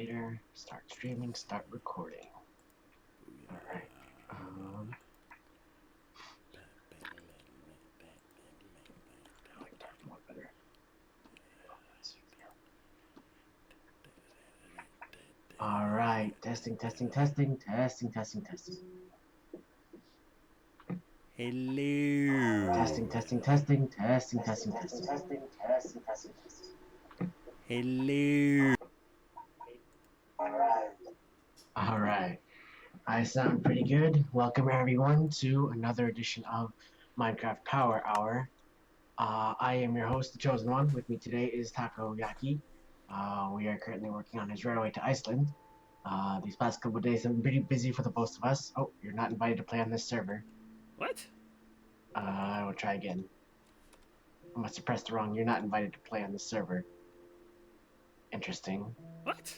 later. Start streaming, start recording. Alright. I like that one better. Alright, testing. Hello. Testing. Hello. Alright. I sound pretty good. Welcome everyone to another edition of Minecraft Power Hour. I am your host, the Chosen One. With me today is TacoYaki. We are currently working on his railway to Iceland. These past couple of days have been pretty busy for the both of us. Oh, you're not invited to play on this server. What? I will try again. I must have pressed wrong. You're not invited to play on this server. Interesting. What?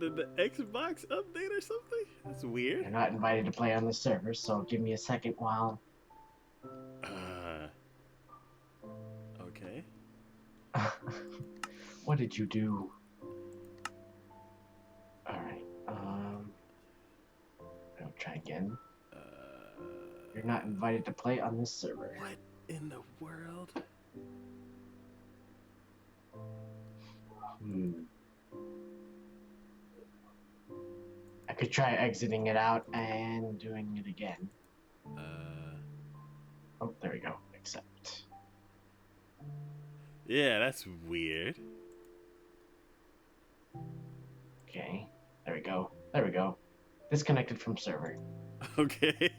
the Xbox update or something? That's weird. You're not invited to play on this server, so give me a second while. Okay. What did you do? Alright, I'll try again. You're not invited to play on this server. What in the world? I could try exiting it out and doing it again. Oh, there we go. Accept. Yeah, that's weird. Okay, there we go. Disconnected from server. Okay.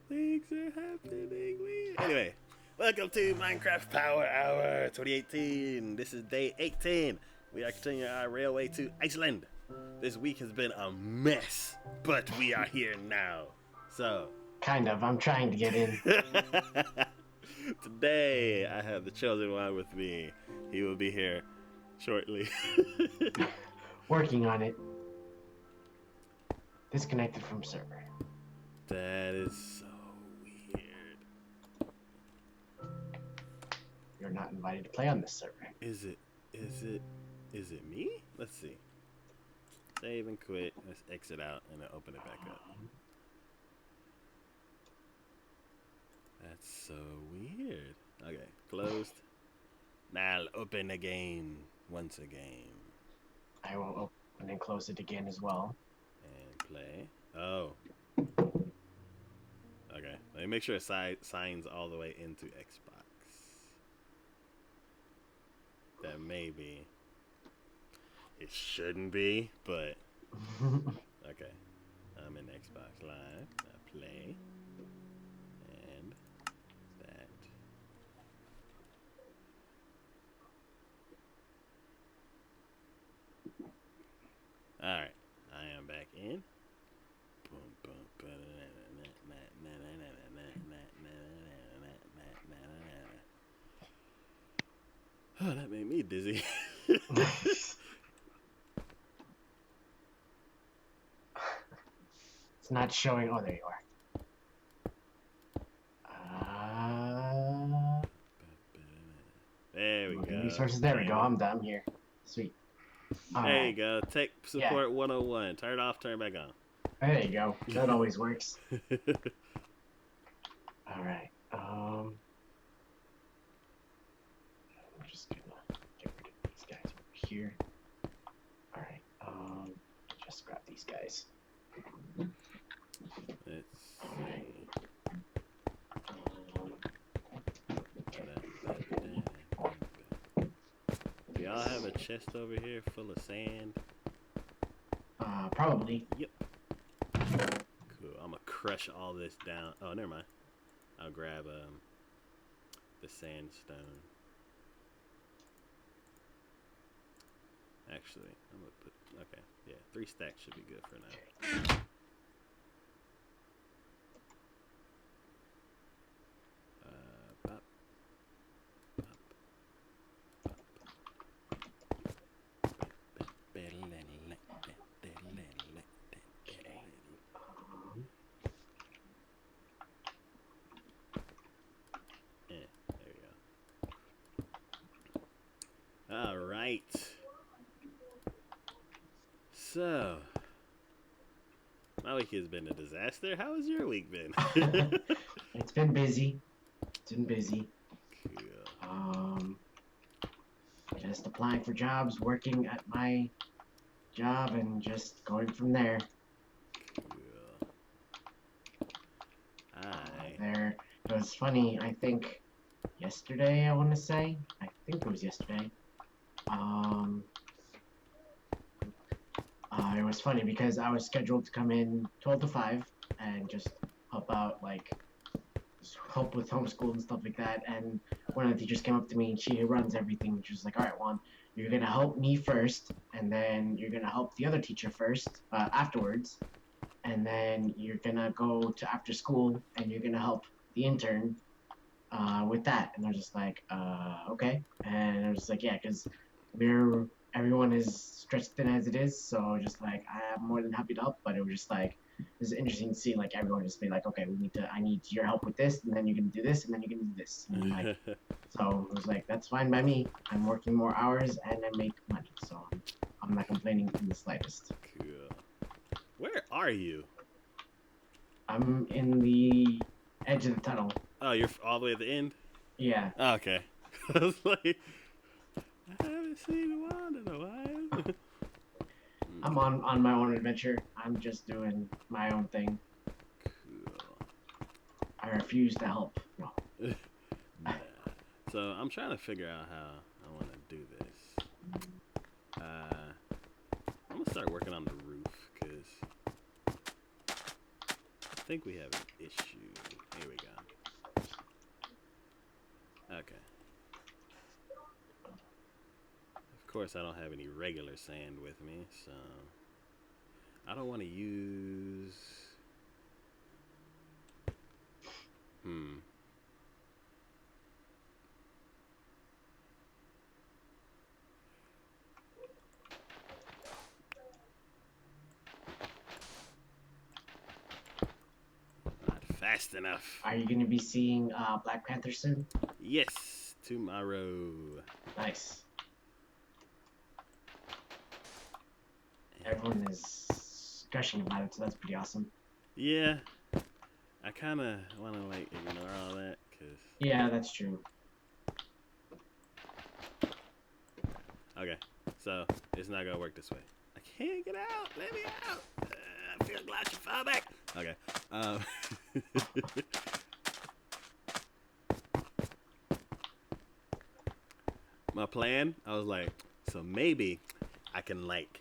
Things are happening weird. Anyway, welcome to Minecraft Power Hour 2018. This is day 18. We are continuing our railway to Iceland. This week has been a mess, but we are here now. So, kind of. I'm trying to get in. Today, I have the Chosen One with me. He will be here shortly. Working on it. Disconnected from server. That is so weird. You're not invited to play on this server. Is it me? Let's see. Save and quit. Let's exit out and then open it back up. That's so weird. Okay, closed. Now I'll open again once again. I will open and close it again as well. And play. Oh. Okay, let me make sure it signs all the way into Xbox. That may be. It shouldn't be, but okay. I'm in Xbox Live. I play. And that. Alright. I am back in. Oh, that made me dizzy. It's not showing. Oh, there you are. There we go. Resources. There we go. I'm done. I'm here. Sweet. There you go. Tech support 101. Turn it off, turn it back on. There you go. That always works. Alright. I'm just gonna get rid of these guys over here. Alright. Just grab these guys. Let's see. Do y'all have a chest over here full of sand? Probably. Yep. Cool. I'm gonna crush all this down. Oh, never mind. I'll grab the sandstone. Actually, I'm gonna put. Okay, yeah, 3 stacks should be good for now. Bop, bop, bop. All right. So, my week has been a disaster. How has your week been? It's been busy. It's been busy. Cool. Um, just applying for jobs, working at my job, and just going from there. Cool. I. There, it was funny. I think yesterday. I want to say. I think it was yesterday. Um, it was funny because I was scheduled to come in 12 to 5 and just help out, like help with homeschool and stuff like that. And one of the teachers came up to me and she runs everything. She was like, "All right, Juan, you're gonna help me first, and then you're gonna help the other teacher first afterwards, and then you're gonna go to after school and you're gonna help the intern with that." And I was just like, okay. And I was just like, yeah, because we're everyone is stretched thin as it is, so just like I'm more than happy to help. But it was just like it's interesting to see like everyone just be like, okay, I need your help with this, and then you're gonna do this, and then you're gonna do this, and like so it was like that's fine by me. I'm working more hours and I make money, so I'm not complaining in the slightest. Cool. Where are you? I'm in the edge of the tunnel. Oh, you're all the way at the end? Yeah, Oh, okay. I was like, I haven't seen Juan in a while. I'm Okay. on my own adventure. I'm just doing my own thing. I refuse to help. No. Cool. Nah. So I'm trying to figure out how I want to do this. I'm gonna start working on the roof because I think we have an issue. Here we go. Okay. Of course, I don't have any regular sand with me, so I don't want to use. Hmm. Not fast enough. Are you going to be seeing Black Panther soon? Yes, tomorrow. Nice. And Everyone is gushing about it, so that's pretty awesome. yeah, I kind of want to like ignore all that because. Yeah, that's true. Okay, so it's not gonna work this way. I can't get out. Let me out. I feel claustrophobic. Okay. Um, my plan, I was like, so maybe I can like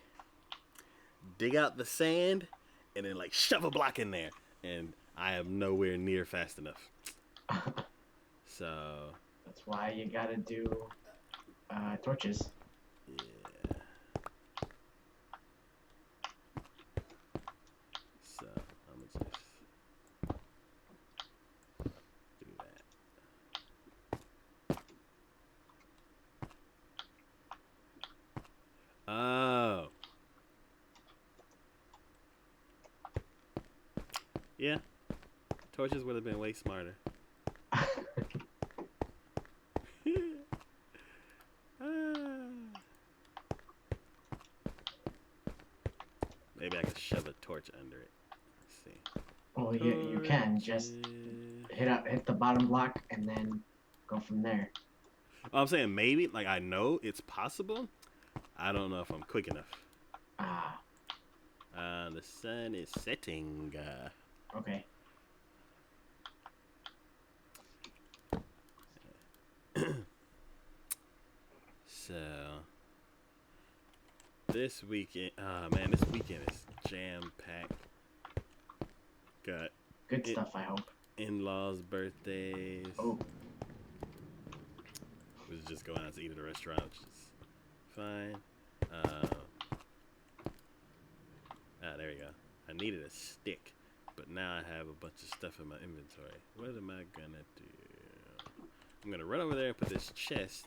dig out the sand and then like shove a block in there, and I am nowhere near fast enough. So That's why you got to do torches. yeah. So I'm gonna just do that. Oh. Yeah, torches would have been way smarter. Ah. Maybe I could shove a torch under it. Let's see. Well, you can just Torches. hit the bottom block and then go from there. Well, I'm saying maybe, like I know it's possible. I don't know if I'm quick enough. Ah, The sun is setting. okay. So this weekend, man, this weekend is jam packed. Got Good stuff, I hope. in-laws' birthdays. Oh, We was just going out to eat at a restaurant, which is fine. Uh, there we go. I needed a stick, but now I have a bunch of stuff in my inventory. What am I gonna do? I'm gonna run over there and put this chest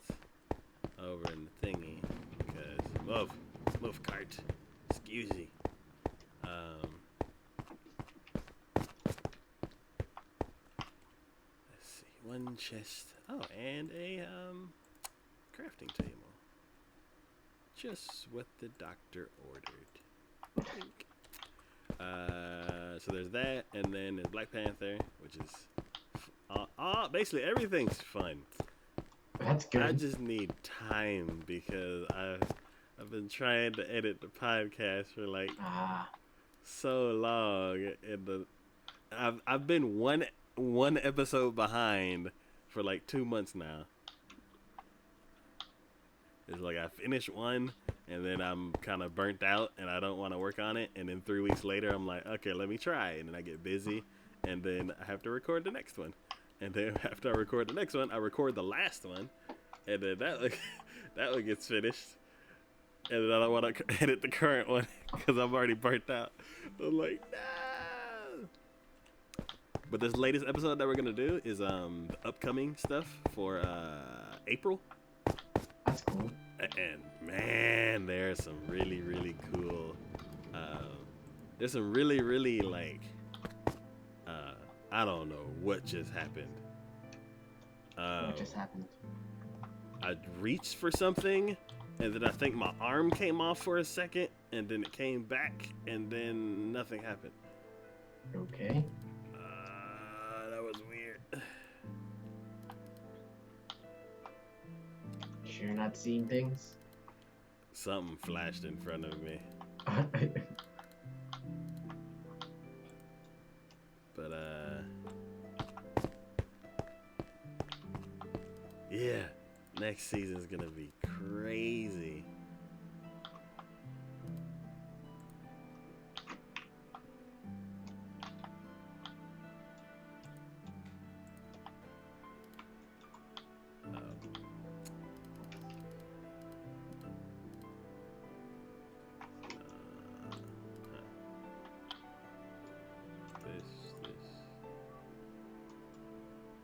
over in the thingy because move cart. Excuse me. Let's see, one chest. Oh, and a crafting table. just what the doctor ordered. Think. So there's that, and then there's Black Panther, which is basically everything's fun. That's good. I just need time because I've been trying to edit the podcast for like so long, and I've been one episode behind for like 2 months now. It's like I finished one, and then I'm kind of burnt out, and I don't want to work on it. And then 3 weeks later, I'm like, okay, let me try. And then I get busy, and then I have to record the next one. And then after I record the next one, I record the last one, and then that one gets finished. And then I don't want to edit the current one because I'm already burnt out. I'm like, no. But this latest episode that we're gonna do is the upcoming stuff for April. That's cool. And man, there's some really, really cool. There's some really, really like. I don't know what just happened. What just happened? I reached for something, and then I think my arm came off for a second, and then it came back, and then nothing happened. Okay. That was weird. Sure you're not seeing things? Something flashed in front of me. But yeah, next season's gonna be crazy.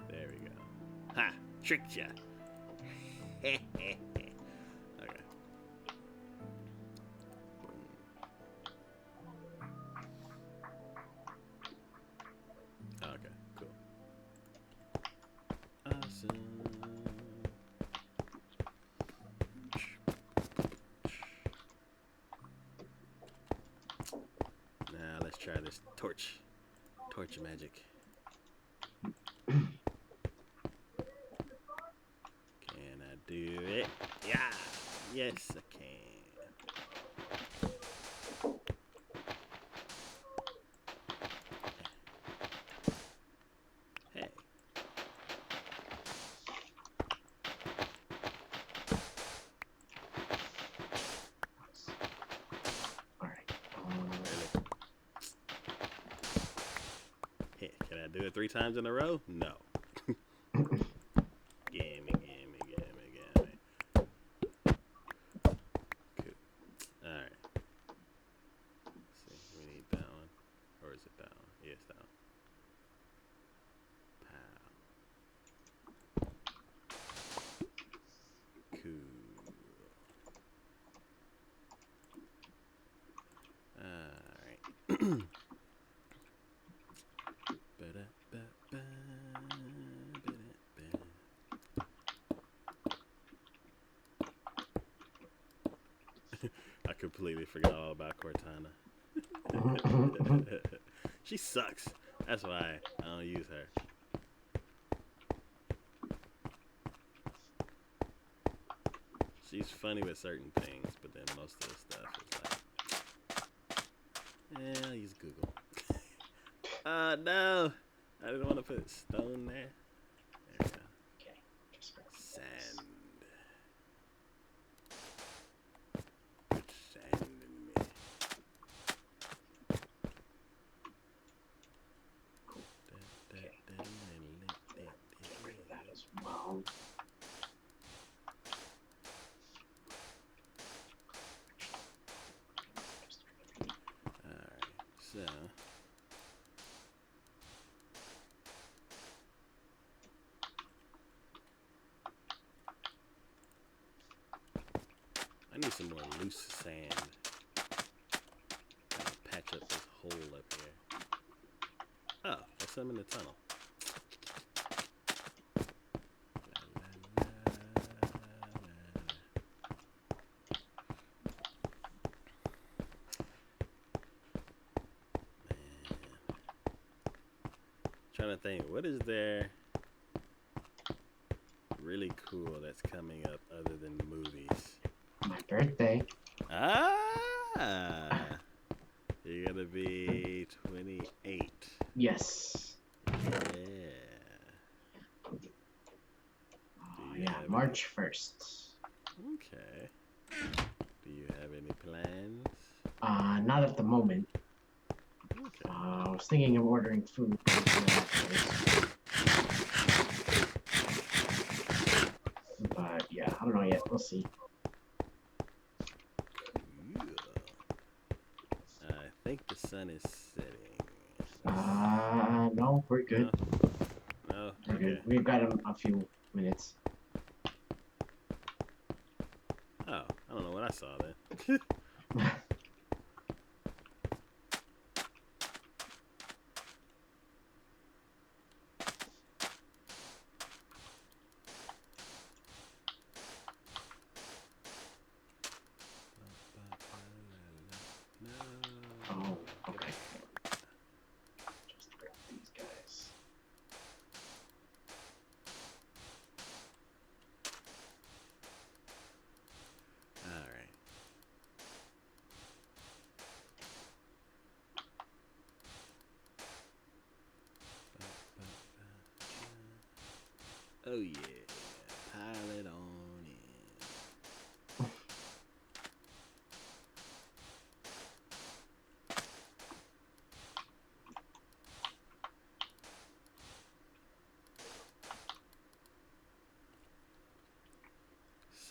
There we go. Ha! Tricked ya. Okay. Okay, cool. Awesome. Now let's try this torch magic. Can I do it? Yeah! Yes, I can. Hey. Alright. Really? Hey, can I do it 3 times in a row? No. Gimme. Cool. Alright. Let's see, we need that one. Or is it that one? Yeah, it's that one. Pow. Cool. Alright. I completely forgot all about Cortana. She sucks. That's why I don't use her. She's funny with certain things, but then most of the stuff is like, I'll use Google. No. I didn't want to put stone there. There we go. Okay. Sand. Put sand in me. Get rid of that as well. Alright, so I need some more loose sand. Gotta patch up this hole up here. Oh, there's some in the tunnel. trying to think. What is there really cool that's coming up other than movies? My birthday. Ah! You're gonna be 28. Yes. Yeah. Yeah, March 1st. Okay. Do you have any plans? Not at the moment. Okay. I was thinking of ordering food. But yeah, I don't know yet. We'll see. Yeah. I think the sun is setting. No, we're good. No? We're Okay. good. We've got a few minutes. Oh, I don't know what I saw then. Oh, okay. Just grab these guys. Alright. Oh yeah. Pile it on in.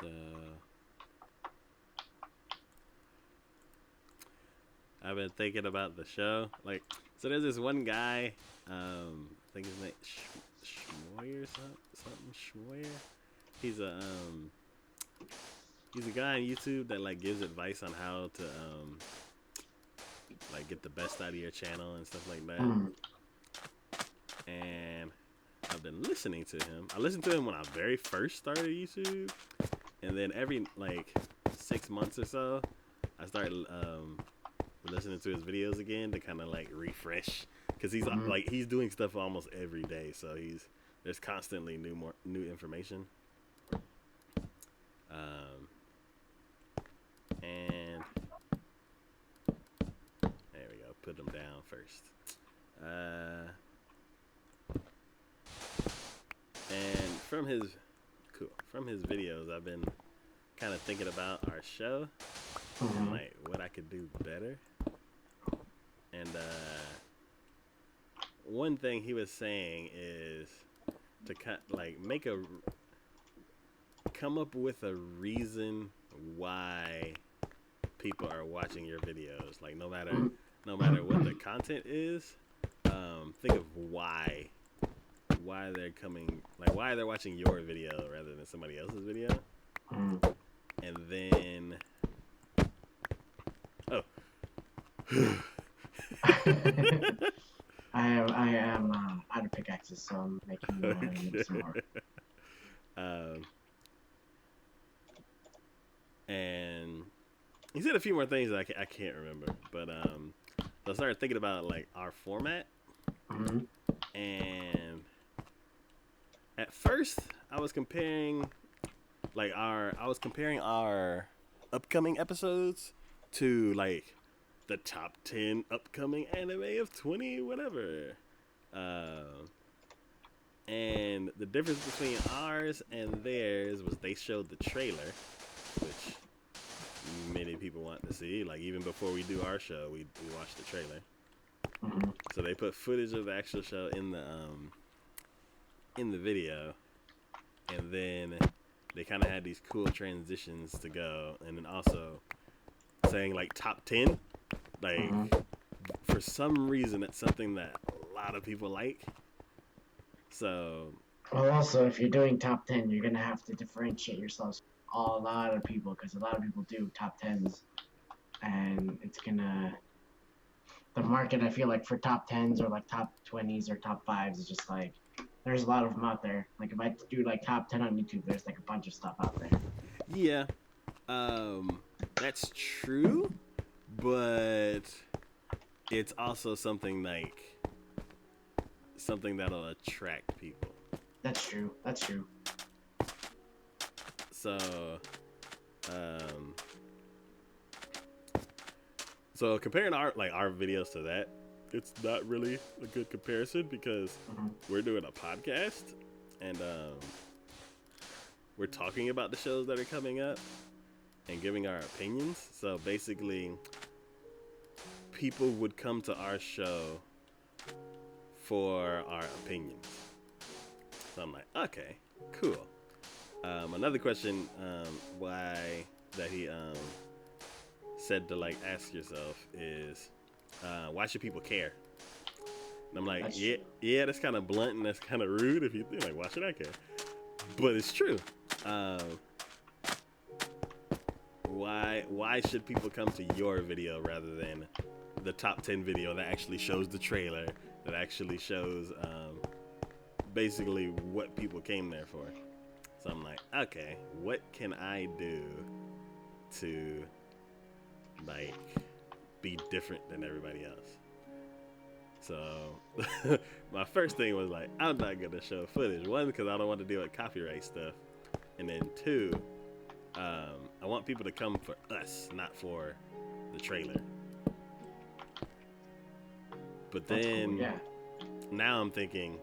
So I've been thinking about the show. Like, so there's this one guy, I think his name Schmoyer, something Schmoyer. He's a guy on YouTube that like gives advice on how to like get the best out of your channel and stuff like that. And I've been listening to him. I listened to him when I very first started YouTube, and then every like 6 months or so, I started listening to his videos again to kind of like refresh, because he's like he's doing stuff almost every day, so there's constantly new information. And there we go. Put them down first. And from his videos, I've been kind of thinking about our show and like what I could do better. And one thing he was saying is to come up with a reason why people are watching your videos. Like no matter what the content is, think of why they're coming, like why they're watching your video rather than somebody else's video. And then I am out of pickaxes, so I'm making some more. And he said a few more things that I can't remember, but so I started thinking about like our format. And at first I was comparing our upcoming episodes to like the top 10 upcoming anime of 20 whatever. And the difference between ours and theirs was they showed the trailer, which many people want to see. Like even before we do our show, we watch the trailer. So they put footage of the actual show in the video, and then they kind of had these cool transitions to go, and then also saying like top 10. Like for some reason, it's something that a lot of people like. So. Well, also, if you're doing top 10, you're gonna have to differentiate yourselves from a lot of people, because a lot of people do top 10s, and it's gonna. The market, I feel like, for top 10s or like top 20s or top 5s is just like there's a lot of them out there. Like if I do like top 10 on YouTube, there's like a bunch of stuff out there. Yeah, that's true, but it's also something like something that'll attract people. That's true. That's true. So, um, so comparing our videos to that, it's not really a good comparison because Hmm. we're doing a podcast and we're talking about the shows that are coming up and giving our opinions. So basically, people would come to our show for our opinions. So I'm like, okay, cool. Another question, why that he said to like ask yourself is, why should people care? And I'm like, That's yeah, true. yeah, that's kind of blunt and that's kind of rude if you think like, why should I care? But it's true. Um, why should people come to your video rather than the top 10 video that actually shows the trailer, that actually shows basically what people came there for? So I'm like, okay, what can I do to like be different than everybody else? So my first thing was like, I'm not gonna show footage. One, because I don't want to deal with copyright stuff, and then two, I want people to come for us, not for the trailer. But That's cool. then Yeah. now I'm thinking,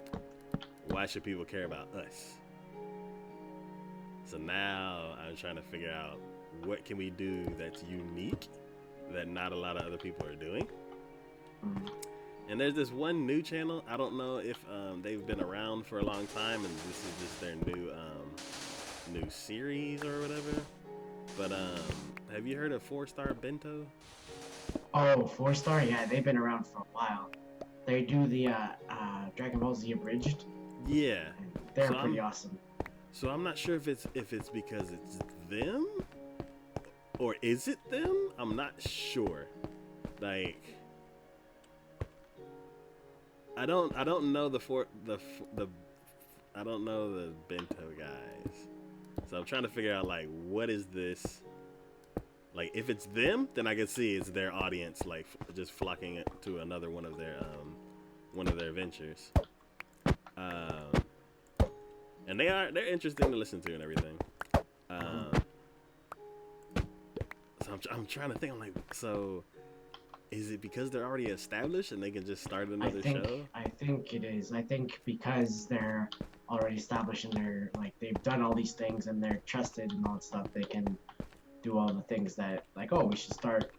why should people care about us? So now I'm trying to figure out what can we do that's unique that not a lot of other people are doing. Mhm. And there's this one new channel. I don't know if they've been around for a long time and this is just their new series or whatever. But have you heard of 4-Star Bento? Oh, 4-star. Yeah, they've been around for a while. They do the Dragon Ball Z abridged, Yeah. and they're So pretty awesome. I'm not sure if it's because it's them or is it them? I'm not sure. Like I don't know the I don't know the bento guys. So I'm trying to figure out like what is this? Like if it's them, then I can see it's their audience like just flocking to another one of their ventures. Um, and they're interesting to listen to and everything. Mhm. Um, so I'm trying to think. I'm like, so is it because they're already established and they can just start another show? I think it is. I think because they're already established and they're like they've done all these things and they're trusted and all that stuff, they can do all the things that like, oh, we should start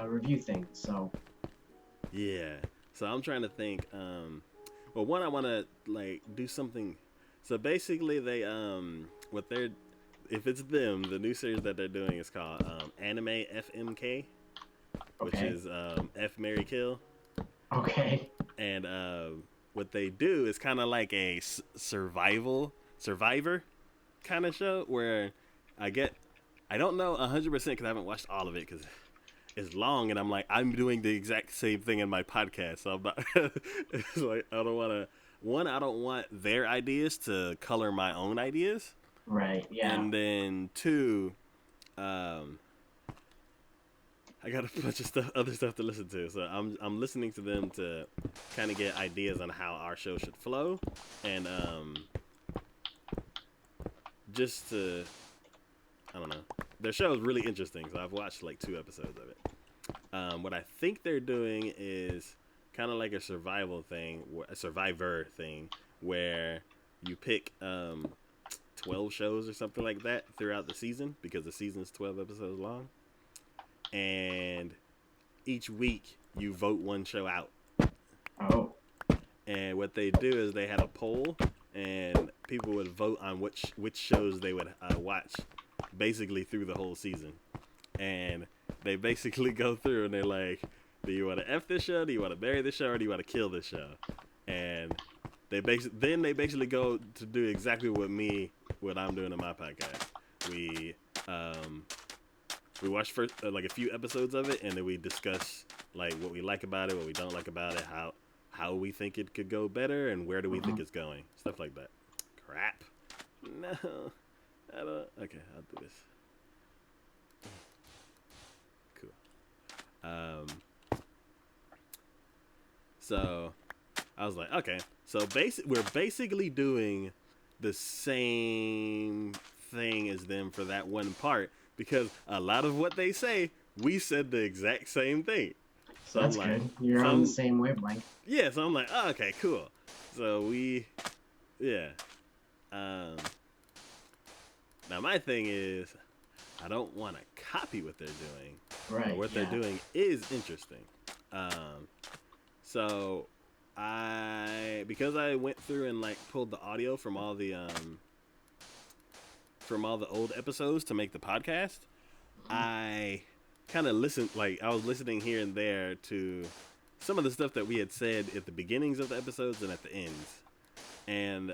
review things. So Yeah. So I'm trying to think. Well, one, I want to like do something. So basically, they what they're if it's them, the new series that they're doing is called Anime FMK, which okay, is F Mary Kill, okay, and what they do is kind of like a survivor kind of show where I get I don't know 100% because I haven't watched all of it because it's long and I'm doing the exact same thing in my podcast, so I'm not it's like I don't want to I don't want their ideas to color my own ideas, right, yeah, and then two, I got a bunch of other stuff to listen to, so I'm listening to them to kind of get ideas on how our show should flow, and just to I don't know, their show is really interesting, so I've watched like 2 episodes of it. What I think they're doing is kind of like a survivor thing, where you pick 12 shows or something like that throughout the season because the season's 12 episodes long, and each week you vote one show out. oh, And what they do is they had a poll, and people would vote on which shows they would watch, basically through the whole season. And they basically go through and they're like, do you want to F this show? Do you want to bury this show? Or do you want to kill this show? And they basically go to do exactly what I'm doing in my podcast. We watch first like a few episodes of it, and then we discuss like what we like about it, what we don't like about it, how we think it could go better, and where do we think mhm. it's going, stuff like that. Crap. No, I don't. Okay, I'll do this. Cool. Um, so I was like, okay, So we're basically doing the same thing as them for that one part because a lot of what they say, we said the exact same thing. So So I'm that's like, good. You're on the some same wavelength. yeah. So I'm like, oh, okay, cool. So yeah. Um, Now my thing is, I don't want to copy what they're doing, but Right. what they're Yeah. doing is interesting. Um, so because I went through and like pulled the audio from all the old episodes to make the podcast, I kind of listened, like I was listening here and there to some of the stuff that we had said at the beginnings of the episodes and at the ends. And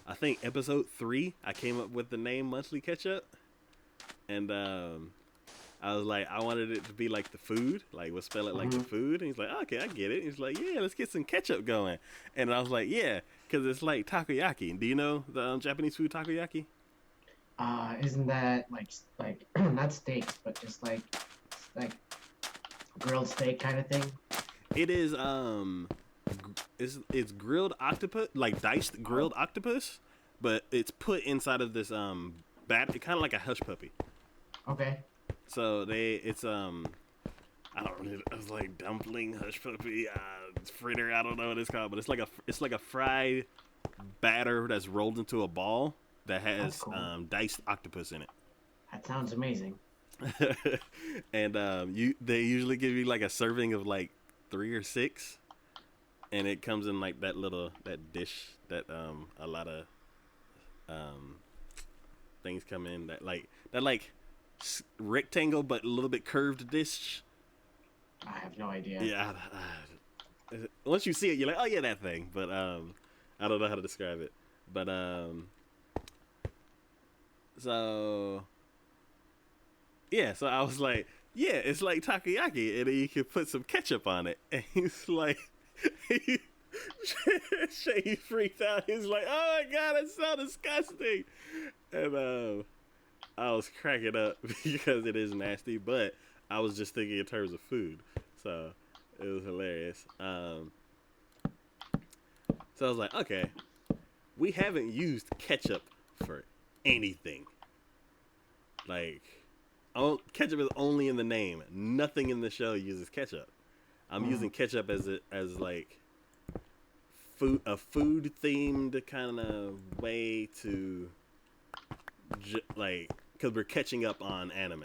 I think episode 3, I came up with the name Monthly Ketchup. And I was like, I wanted it to be like the food, like we'll spell it like the Hmm. food. And he's like, okay, I get it. He's like, yeah, let's get some ketchup going. And I was like, yeah, because it's like takoyaki. Do you know the Japanese food takoyaki? Isn't that like not steaks, but just like grilled steak kind of thing? It is it's grilled octopus, like diced Oh, grilled octopus, but it's put inside of this bat, kind of like a hush puppy. okay. So I don't know. It's like dumpling, hush puppy, fritter. I don't know what it's called, but it's like a fried batter that's rolled into a ball that That's has cool. diced octopus in That sounds amazing. it. And they usually give you like a serving of like 3 or 6, and it comes in like that dish that a lot of um things come in that rectangle but a little bit curved dish. I have no idea. Yeah, once you see it, you're like, oh yeah, that thing. But I don't know how to describe it. But so yeah, so I was like, yeah, it's like takoyaki, and then you can put some ketchup on it. And he's like, Shay freaked out. He's like, oh my god, it's so disgusting. And I was cracking up because it is nasty, but I was just thinking in terms of food, so it was hilarious. So I was like, okay, we haven't used ketchup for anything. Like, ketchup is only in the name. Nothing in the show uses ketchup. I'm Mm, using ketchup as like a food themed kind of way to like because we're catching up on anime.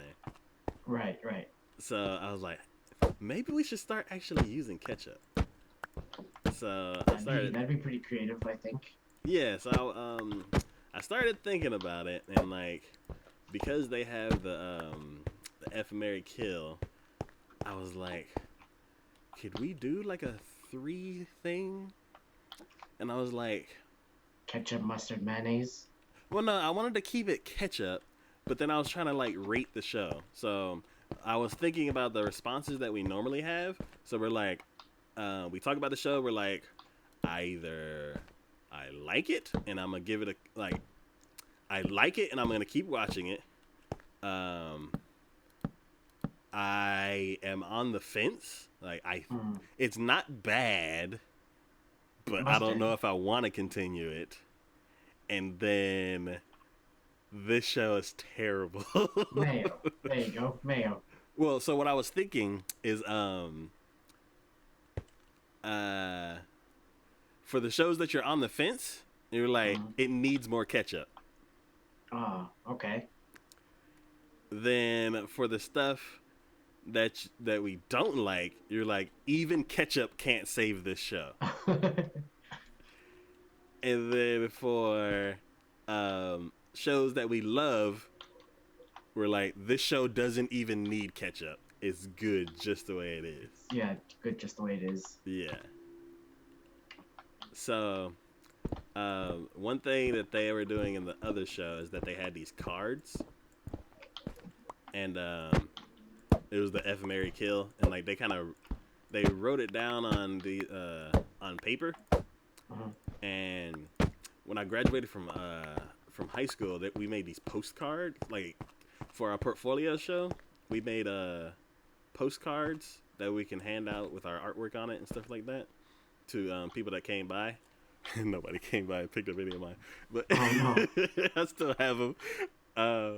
right, right. So I was like, maybe we should start actually using ketchup. So I started, That'd be pretty creative, I think. yeah. So I started thinking about it, and like because they have the F Mary Kill, I was like, could we do like a 3 thing? And I was like, Ketchup, mustard, mayonnaise. well, no, I wanted to keep it ketchup, but then I was trying to like rate the show. So I was thinking about the responses that we normally have. So we're like, we talk about the show. We're like, either I like it and I'm gonna give it a like, I like it and I'm gonna keep watching it. Um, I am on the fence. Mm, it's not bad, but I don't mustard. know if I want to continue it. And then this show is terrible. Mayo. There you go. Mayo. Well, so what I was thinking is uh for the shows that you're on the fence, you're like Mm. it needs more ketchup. Oh, okay. Then for the stuff that we don't like, you're like even ketchup can't save this show. And then for shows that we love, we're like this show doesn't even need ketchup. It's good just the way it is. Yeah, good just the way it is. Yeah. So one thing that they were doing in the other show is that they had these cards, and it was the F Mary Kill, and like they wrote it down on the on paper. Mm-hmm. And when I graduated from high school, that we made these postcards like for our portfolio show. We made postcards that we can hand out with our artwork on it and stuff like that. to people that came by. Nobody came by and picked up any of mine, but Oh no, I still have them. Uh,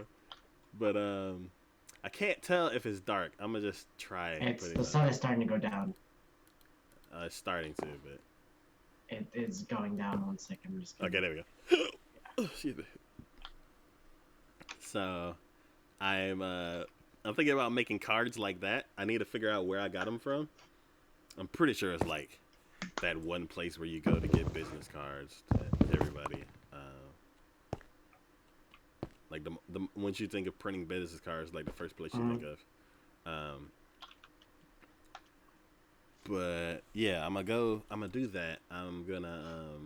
but I can't tell if it's dark. I'm gonna just try it's putting the it sun on. is starting to go down. It's starting to, but It is going down. 1 second, I'm just gonna. okay, there we go. Excuse me. So I'm thinking about making cards like that. I need to figure out where I got them from. I'm pretty sure it's like that one place where you go to get business cards to everybody. Like the once you think of printing business cards, like the first place you think of. But yeah, I'm gonna do that. I'm gonna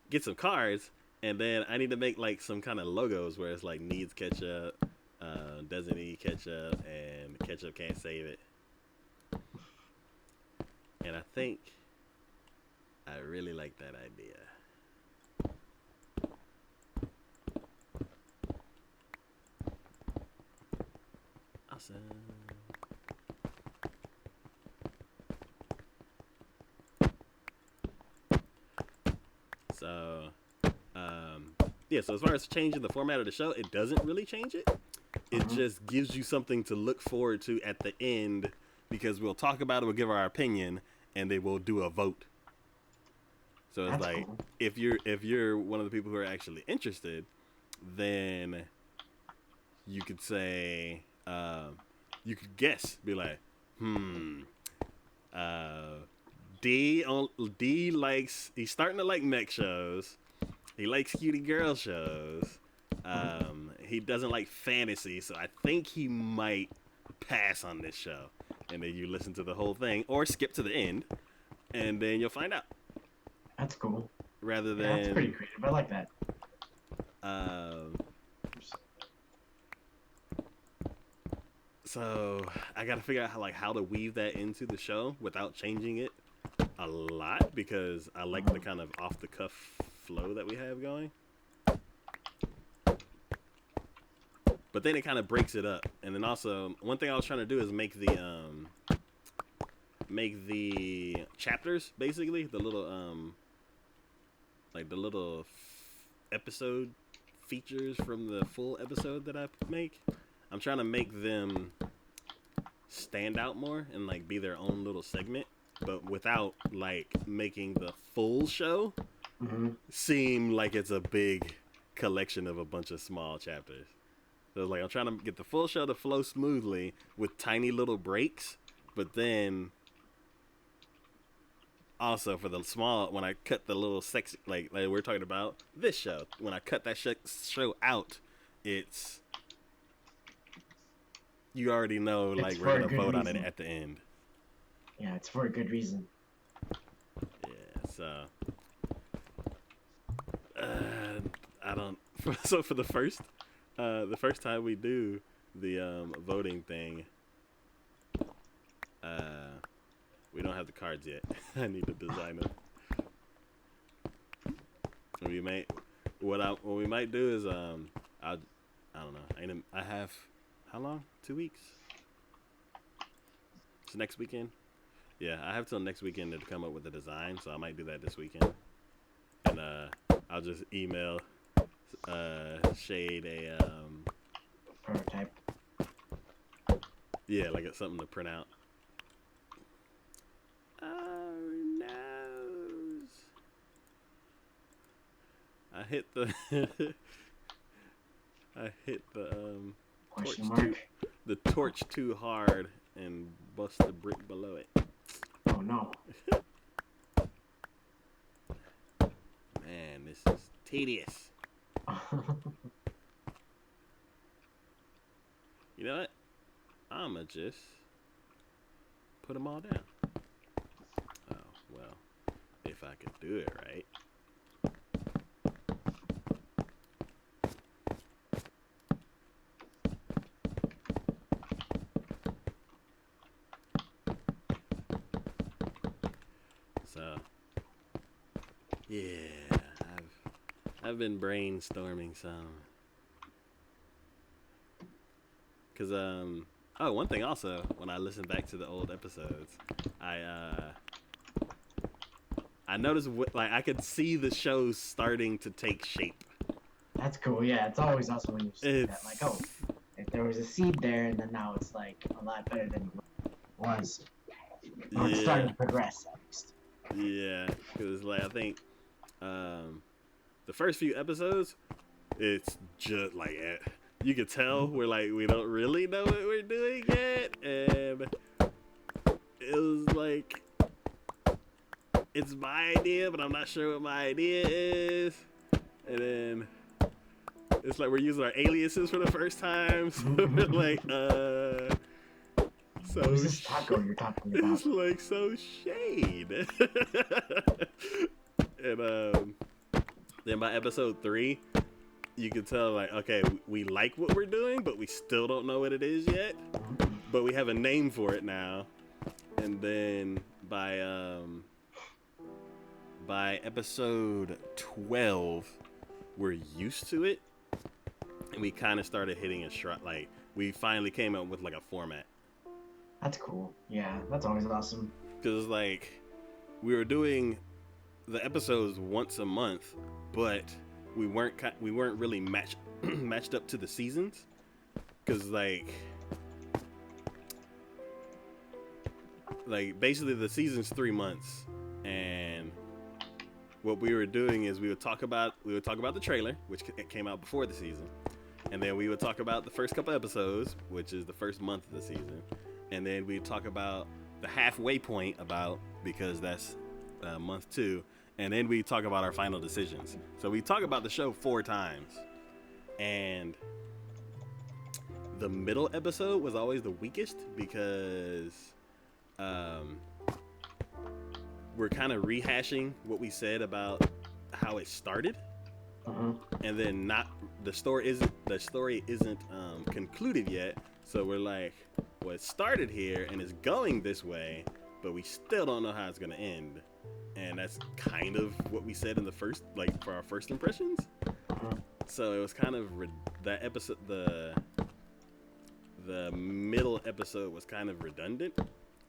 get some cards, and then I need to make like some kind of logos where it's like needs ketchup, doesn't need ketchup, and ketchup can't save it. And I think I really like that idea. Awesome. So, yeah, so as far as changing the format of the show, it doesn't really change it. It just gives you something to look forward to at the end because we'll talk about it, we'll give our opinion, and they will do a vote. So it's That's like cool. if you're one of the people who are actually interested, then you could say you could guess, be like, uh, D likes he's starting to like mech shows. He likes cutie girl shows. He doesn't like fantasy, so I think he might pass on this show. And then you listen to the whole thing or skip to the end, and then you'll find out. That's cool. Rather Yeah, that's pretty than creative. I like that. so I gotta figure out how to weave that into the show without changing it a lot because I like the kind of off the cuff flow that we have going. But then it kind of breaks it up, and then also one thing I was trying to do is make the chapters basically the little like the little episode features from the full episode that I make. I'm trying to make them stand out more and like be their own little segment, but without like making the full show seem like it's a big collection of a bunch of small chapters. So like I'm trying to get the full show to flow smoothly with tiny little breaks, but then also for the small when I cut the little sex like we're talking about this show, when I cut that show out, it's you already know It's like we're for a gonna good vote on it reason. at the end. Yeah, it's for a good reason. Yeah, so I don't. So for the first time we do the voting thing, we don't have the cards yet. I need to design them. We might what we might do is I don't know. I have how long? 2 weeks. It's next weekend. Yeah, I have till next weekend to come up with a design, so I might do that this weekend. And I'll just email Shade a Prototype. yeah, like it's something to print out. Oh no! I hit the I hit the torch Question too mark. the torch too hard and bust the brick below it. Oh no. Man, this is tedious. You know what? I'ma just put them all down. Oh, well, if I could do it right. So, yeah, I've been brainstorming some. Cause oh, one thing also, when I listen back to the old episodes, I I noticed like I could see the show starting to take shape. That's cool. Yeah, it's always awesome when you see that. Like, oh, It's if there was a seed there, and then now it's like a lot better than it was, or it's yeah, starting to progress at least. yeah, because like I think um, the first few episodes, it's just like you could tell we're like we don't really know what we're doing yet, and it was like it's my idea, but I'm not sure what my idea is, and then it's like we're using our aliases for the first time, so we're like, Who's so this taco you're talking about? it's like so shade. And then by episode 3, you can tell like, okay, we like what we're doing, but we still don't know what it is yet. But we have a name for it now. And then by episode 12, we're used to it, and we kind of started hitting a stride. Like we finally came up with like a format. That's cool. Yeah, that's always awesome. Because like we were doing the episodes once a month, but we weren't really matched up to the seasons. Because like basically the season's 3 months, and what we were doing is we would talk about the trailer, which came out before the season, and then we would talk about the first couple episodes, which is the first month of the season, and then we'd talk about the halfway point because that's month 2, and then we talk about our final decisions. So we talk about the show 4 times, and the middle episode was always the weakest because we're kind of rehashing what we said about how it started, and then not the story isn't concluded yet. So we're like, well, it started here and it's going this way, but we still don't know how it's gonna end. And that's kind of what we said in the first, like for our first impressions. So it was kind of that episode, the middle episode was kind of redundant.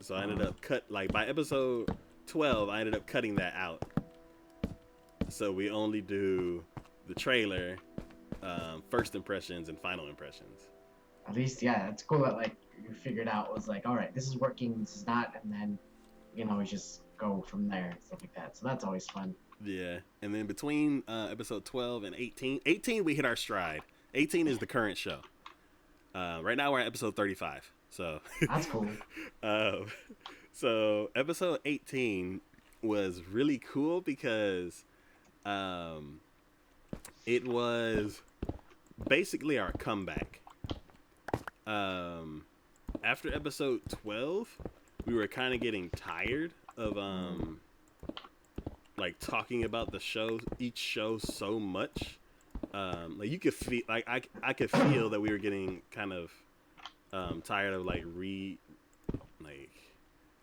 So I ended up by episode 12, I ended up cutting that out. So we only do the trailer, first impressions, and final impressions. At least, yeah, it's cool that like you figured out was like, all right, this is working, this is not, and then you can always just go from there, stuff like that. So that's always fun. Yeah, and then between episode 12 and 18 we hit our stride. 18 is the current show. Right now we're at episode 35. So that's cool. So episode 18 was really cool because it was basically our comeback. After episode 12, we were kind of getting tired of like talking about the show, each show so much. Like you could feel, like I could feel that we were getting kind of tired of like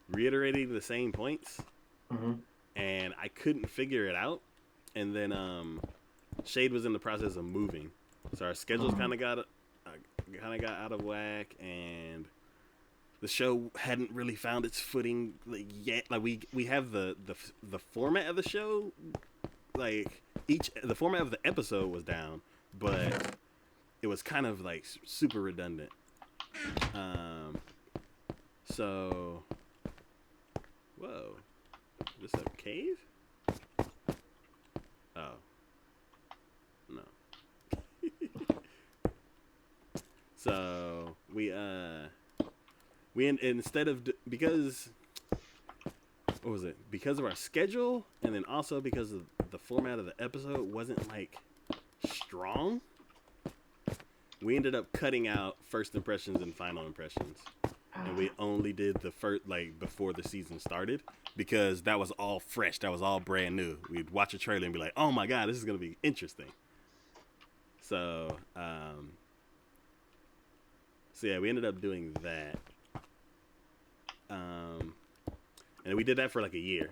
reiterating the same points, and I couldn't figure it out. And then Shade was in the process of moving, so our schedules kind of got out of whack, and the show hadn't really found its footing yet. Like we have the format of the show, like the format of the episode was down, but it was kind of like super redundant. So, whoa, is this a cave? Oh, no. So we instead of because what was it? Because of our schedule, and then also because of the format of the episode wasn't like strong, we ended up cutting out first impressions and final impressions, and we only did the first, like before the season started, because that was all fresh, that was all brand new. We'd watch a trailer and be like, oh my god, this is gonna be interesting. So yeah, we ended up doing that. And we did that for like a year.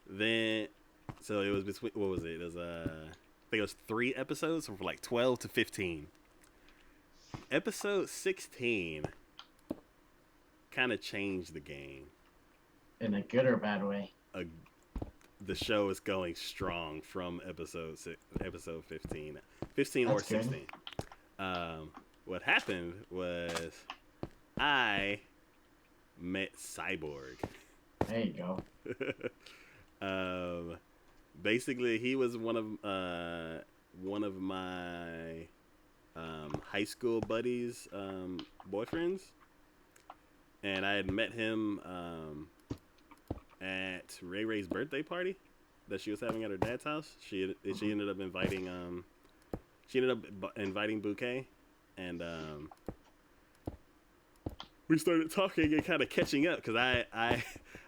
Then, so it was between, what was it? It was, I think it was 3 episodes from like 12 to 15. Episode 16 kind of changed the game. In a good or bad way? the show is going strong from episode 15 or That's good. 16. Um, what happened was I met Cyborg. There you go. um, Basically, he was one of my high school buddies' boyfriends, and I had met him at Ray Ray's birthday party that she was having at her dad's house. She ended up inviting Bouquet, and we started talking and kind of catching up because I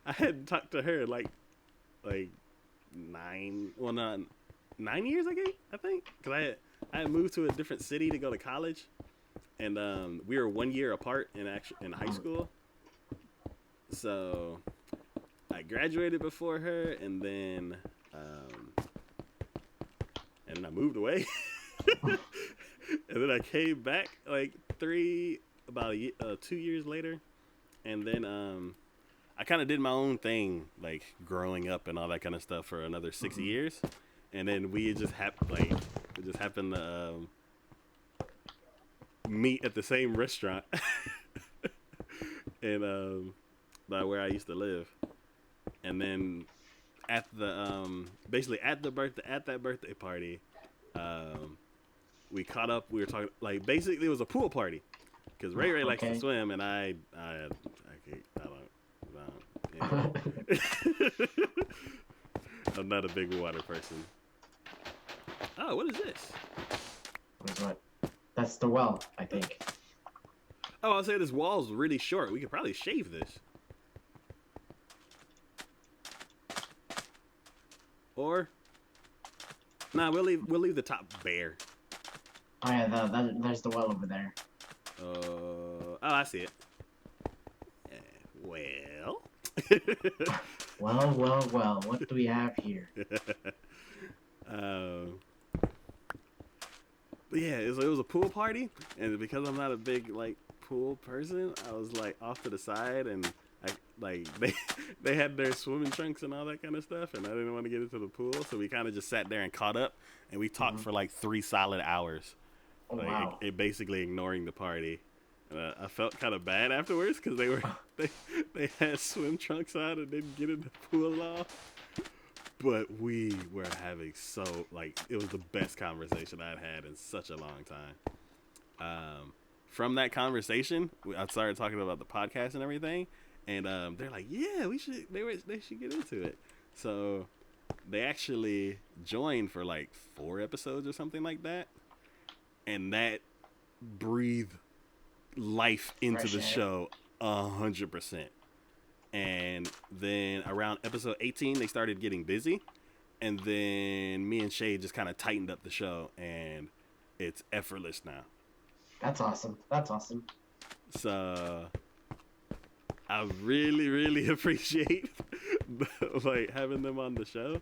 hadn't talked to her like 9 years ago, I think, because I had moved to a different city to go to college, and we were 1 year apart in high school. So I graduated before her, and then I moved away, and then I came back like 2 years later, and then I kind of did my own thing, like growing up and all that kind of stuff for another 6 years, and then we just happened to meet at the same restaurant, and by where I used to live, and then at the basically at that birthday party, we caught up. We were talking, like, basically it was a pool party because Ray likes to swim, and I don't. I'm not a big water person. Oh, what is this? What? That's the well, I think. Oh, I'll say this wall's really short. We could probably shave this. Or, nah, we'll leave the top bare. Oh yeah, there's the well over there. Oh, I see it. Well. Well. What do we have here? But yeah, it was a pool party, and because I'm not a big like pool person, I was like off to the side, and they had their swimming trunks and all that kind of stuff, and I didn't want to get into the pool, so we kind of just sat there and caught up, and we talked for like 3 solid hours. Oh, wow. It basically ignoring the party. I felt kind of bad afterwards because they had swim trunks on and didn't get in the pool at all. But we were having it was the best conversation I'd had in such a long time. From that conversation, I started talking about the podcast and everything, and they're like, "Yeah, they should get into it." So they actually joined for like 4 episodes or something like that, and that breathed life into the show 100%. And then around episode 18, they started getting busy, and then me and Shay just kind of tightened up the show, and it's effortless now. That's awesome. So I really, really appreciate like having them on the show.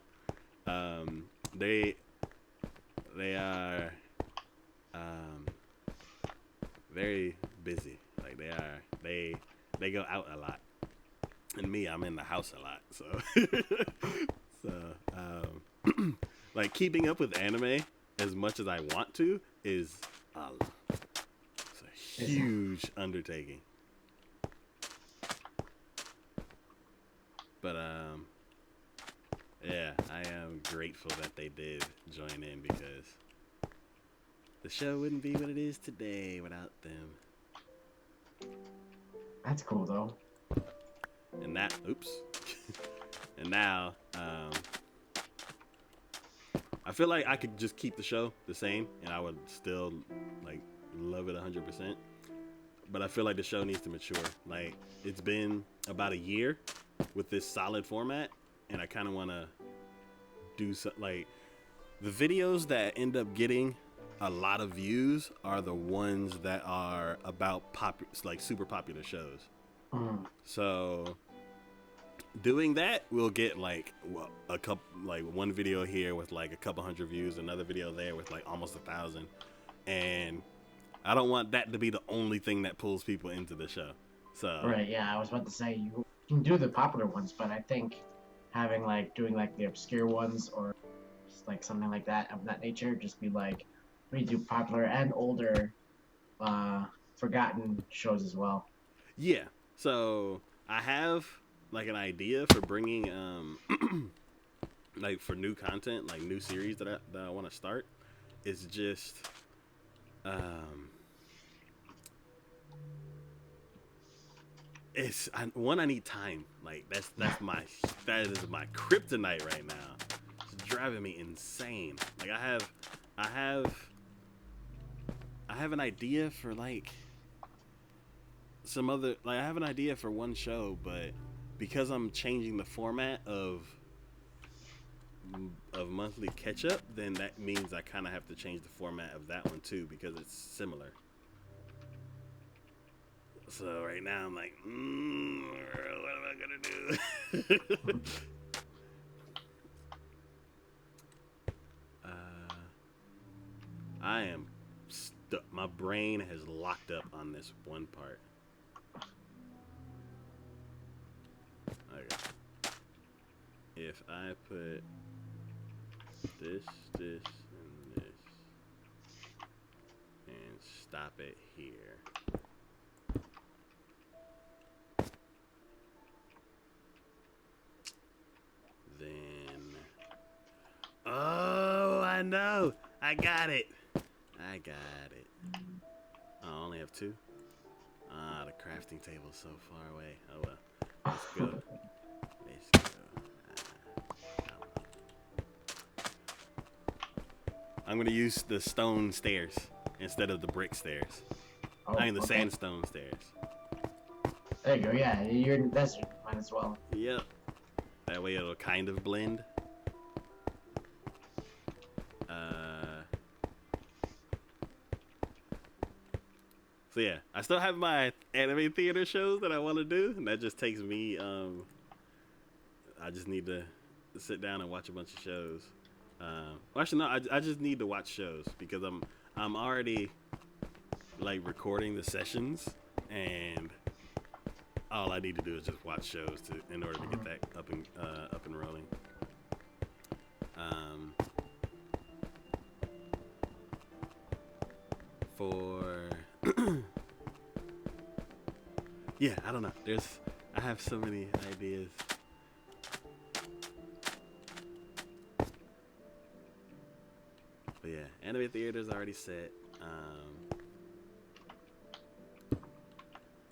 They are very busy. Like they go out a lot, and me, I'm in the house a lot. So like keeping up with anime as much as I want to is it's a huge undertaking. But yeah, I am grateful that they did join in because the show wouldn't be what it is today without them. That's cool though. And and now I feel like I could just keep the show the same and I would still like love it 100%. But I feel like the show needs to mature. Like, it's been about a year with this solid format, and I kind of want to do something. Like, the videos that end up getting a lot of views are the ones that are about super popular shows. So doing that, we'll get like one video here with like a couple hundred views, another video there with like almost 1,000, and I don't want that to be the only thing that pulls people into the show. So right, yeah, I was about to say you can do the popular ones, but I think having like doing like the obscure ones or just like something like that of that nature. Just be like we do popular and older, forgotten shows as well. Yeah. So I have like an idea for bringing like for new content, like new series that I want to start. It's just um one, I need time. Like that is my kryptonite right now. It's driving me insane. Like I have I have an idea for like some other like I have an idea for one show, but because I'm changing the format of monthly ketchup, then that means I kind of have to change the format of that one too because it's similar. So right now I'm like, what am I gonna do? uh, I am stuck. My brain has locked up on this one part. Okay. If I put this, this, and this, and stop it here. Then, oh, I know, I got it. I got it. Oh, I only have two. Ah, the crafting table is so far away. Oh well. Let's go. Let's go. I'm gonna use the stone stairs instead of the brick stairs. I Oh, mean the okay. sandstone stairs. There you go. Yeah, you're in the desert. Might as well. Yep. That way it'll kind of blend. Uh, so yeah, I still have my anime theater shows that I want to do, and that just takes me. I just need to sit down and watch a bunch of shows. Well, actually, no, I just need to watch shows because I'm already like recording the sessions, and all I need to do is just watch shows in order to get that up and rolling. Um, for yeah, I don't know. I have so many ideas. But yeah, anime theater's already set.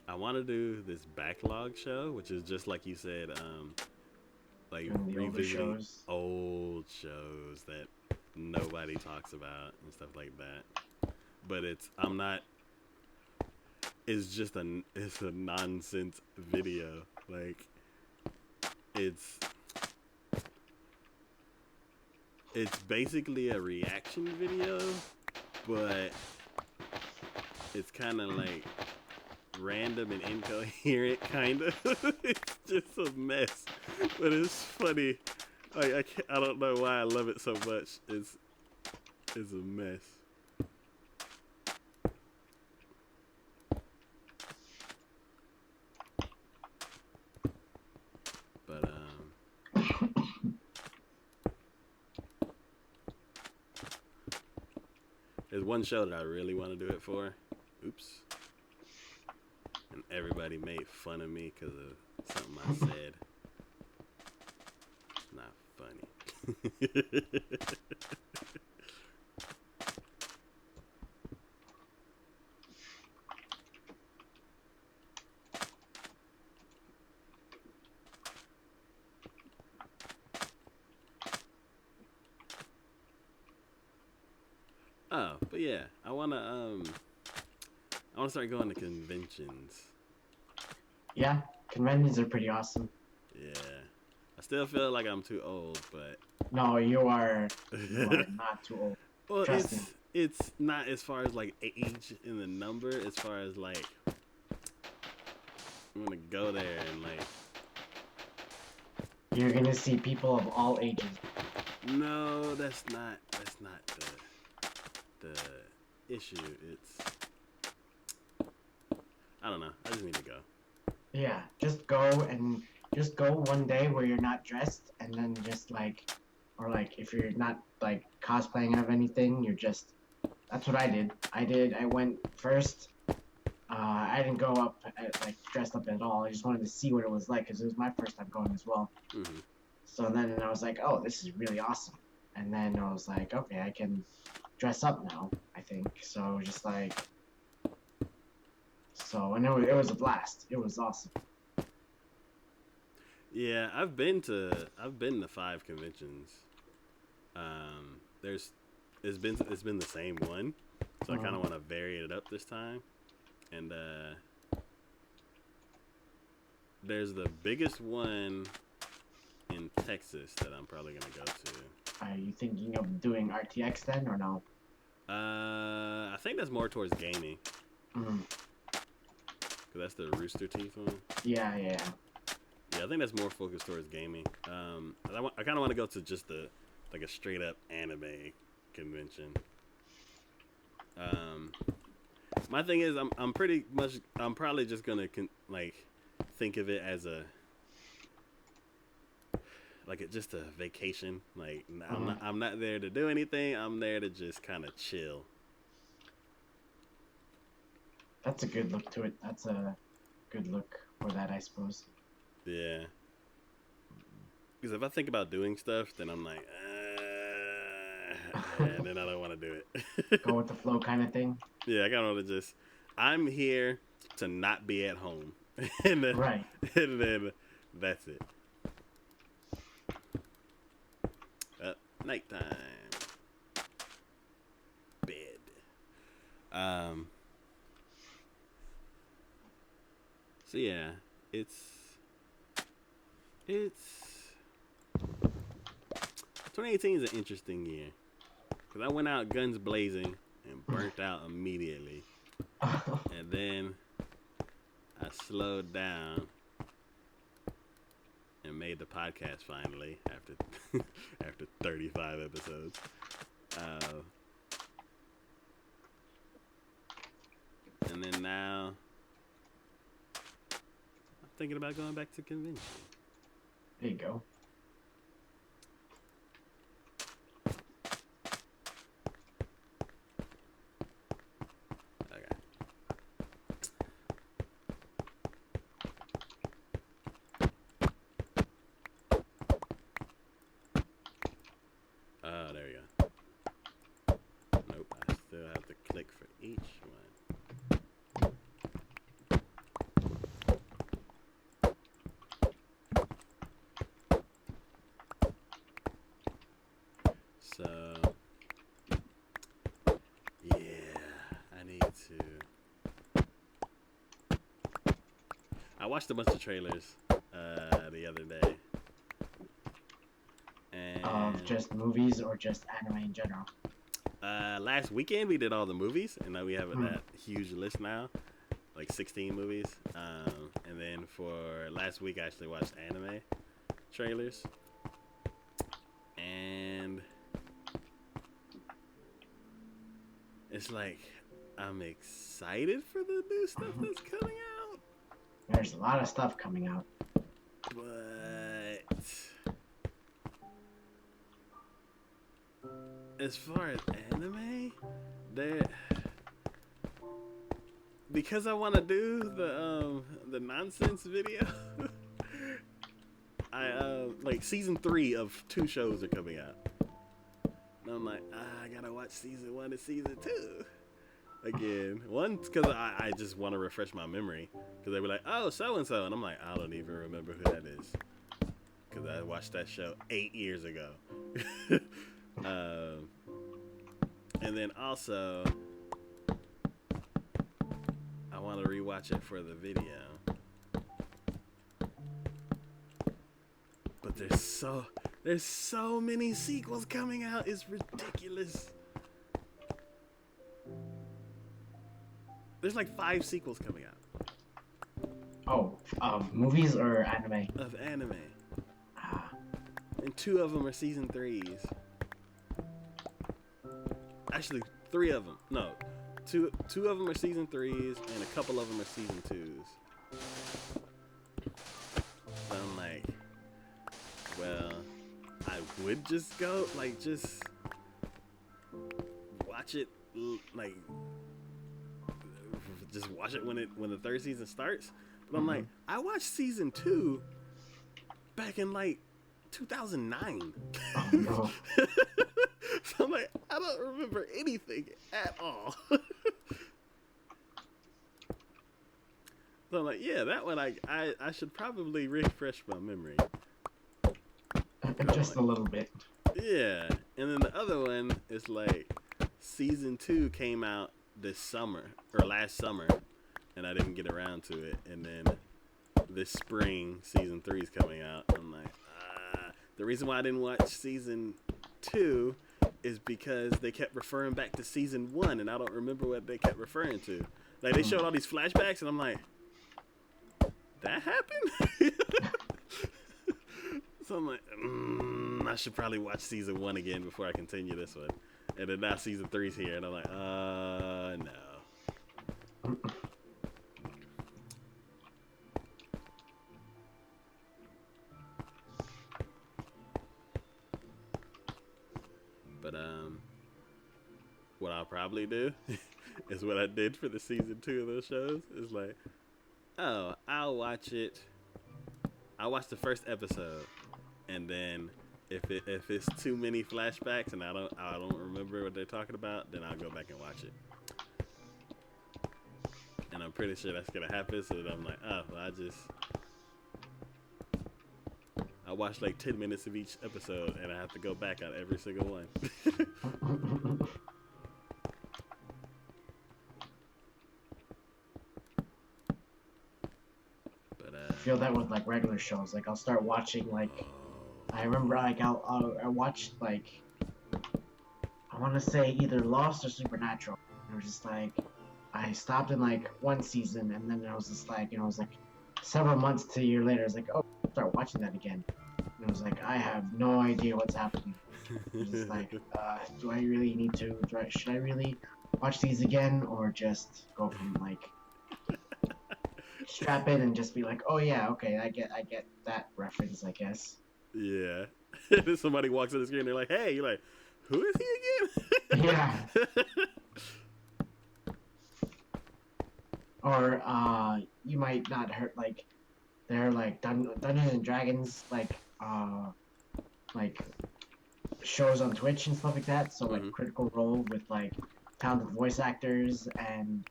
I want to do this backlog show, which is just like you said, like Doing the older revisiting shows. old shows that nobody talks about and stuff like that. But I'm not. It's a nonsense video. Like it's it's basically a reaction video, but it's kind of like random and incoherent, kind of. It's just a mess, but it's funny. Like I don't know why I love it so much. It's a mess. But there's one show that I really want to do it for. Oops. And everybody made fun of me because of something I said. It's not funny. Oh, but yeah, I wanna start going to conventions. Yeah, conventions are pretty awesome. Yeah, I still feel like I'm too old, but No, you are not too old. well, Trust me. it's not as far as like age in the number, as far as like I'm gonna go there and like You're gonna see people of all ages. no, that's not the issue. It's I don't know. I just need to go. Yeah, just go and just go one day where you're not dressed, and then just or if you're not like cosplaying of anything, you're just. That's what I did. I went first. I didn't go up dressed up at all. I just wanted to see what it was like because it was my first time going as well. Mm-hmm. So then I was like, oh, this is really awesome. And then I was like, okay, I can dress up now, I think. So just and it was a blast. It was awesome. Yeah, I've been to 5 conventions. There's it's been the same one, so I kind of want to vary it up this time. And there's the biggest one in Texas that I'm probably gonna go to. Are you thinking of doing RTX then, or no? I think that's more towards gaming. Cause that's the Rooster Teeth one. Yeah. Yeah, I think that's more focused towards gaming. I kind of want to go to just a straight up anime convention. My thing is, I'm probably just gonna think of it as just a vacation. Like I'm not there to do anything. I'm there to just kind of chill. That's a good look to it. That's a good look for that, I suppose. Yeah. Because if I think about doing stuff, then I'm like, and then I don't want to do it. Go with the flow kind of thing. Yeah, I kind of want to I'm here to not be at home. and then that's it. Nighttime. Bed. So yeah, it's 2018 is an interesting year because I went out guns blazing and burnt out immediately, and then I slowed down and made the podcast finally after 35 episodes. And then now I'm thinking about going back to convention. There you go. Okay. Oh, there we go. Nope, I still have to click for each one. So, yeah, I need to. I watched a bunch of trailers the other day. And Of just movies or just anime in general? last weekend we did all the movies, and now we have that huge list now, like 16 movies. And then for last week, I actually watched anime trailers. And it's like I'm excited for the new stuff that's coming out. There's a lot of stuff coming out. But as far as anime, because I want to do the nonsense video. I like season 3 of 2 shows are coming out. And I'm like, I gotta watch season 1 and season 2 again. One, because I just want to refresh my memory. Because they were like, oh, so and so, and I'm like, I don't even remember who that is. Because I watched that show 8 years ago. And then also, I want to rewatch it for the video. But there's so many sequels coming out. It's ridiculous. There's like 5 sequels coming out. Oh, movies or anime? Of anime. And 2 of them are season 3s. Actually, 3 of them. No, two of them are season 3s, and a couple of them are season 2s. So I'm like, would just go, like, just watch it, like, just watch it when the third season starts. But I'm like, I watched season 2 back in like 2009. Oh no. So I'm like, I don't remember anything at all. So I'm like, yeah, that one I should probably refresh my memory. Just a little bit. Yeah, and then the other one is like season 2 came out this summer or last summer, and I didn't get around to it. And then this spring, season 3 is coming out. I'm like, the reason why I didn't watch season 2 is because they kept referring back to season 1, and I don't remember what they kept referring to. Like, they showed all these flashbacks, and I'm like, that happened? So I'm like, I should probably watch season 1 again before I continue this one. And then now season 3's here, and I'm like, no. But what I'll probably do is what I did for the season 2 of those shows. Is like, oh, I'll watch it. I'll watch the first episode, and then if it's too many flashbacks and I don't remember what they're talking about, then I'll go back and watch it. And I'm pretty sure that's gonna happen. So that I'm like, oh, well, I watch like 10 minutes of each episode, and I have to go back on every single one. But I feel that with like regular shows. Like I'll start watching like I remember like I watched like I want to say either Lost or Supernatural. It was just like I stopped in like one season, and then it was just like it was like several months to a year later. It's like, oh, I'll start watching that again. And it was like I have no idea what's happening. It's just like, do I really need to? Should I really watch these again, or just go from like strap in and just be like, oh yeah, okay, I get that reference, I guess. yeah. Somebody walks on the screen, they're like, hey, you're like, who is he again? Yeah. Or you might not hurt like they're like Dungeons and Dragons like shows on Twitch and stuff like that. So like Critical Role with like talented voice actors and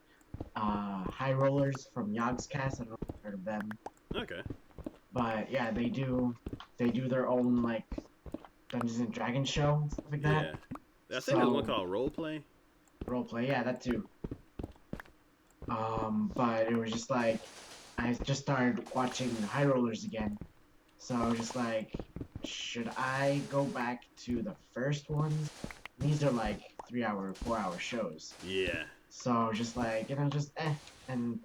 high rollers from Yogscast. I don't know if you've heard of them. Okay. But yeah, they do their own like Dungeons and Dragons show and stuff like that. Yeah. I think there's one called Roleplay. Roleplay, yeah, that too. But it was just like I just started watching High Rollers again. So I was just like, should I go back to the first ones? These are like 3-hour, 4-hour shows. Yeah. So I was just like, just and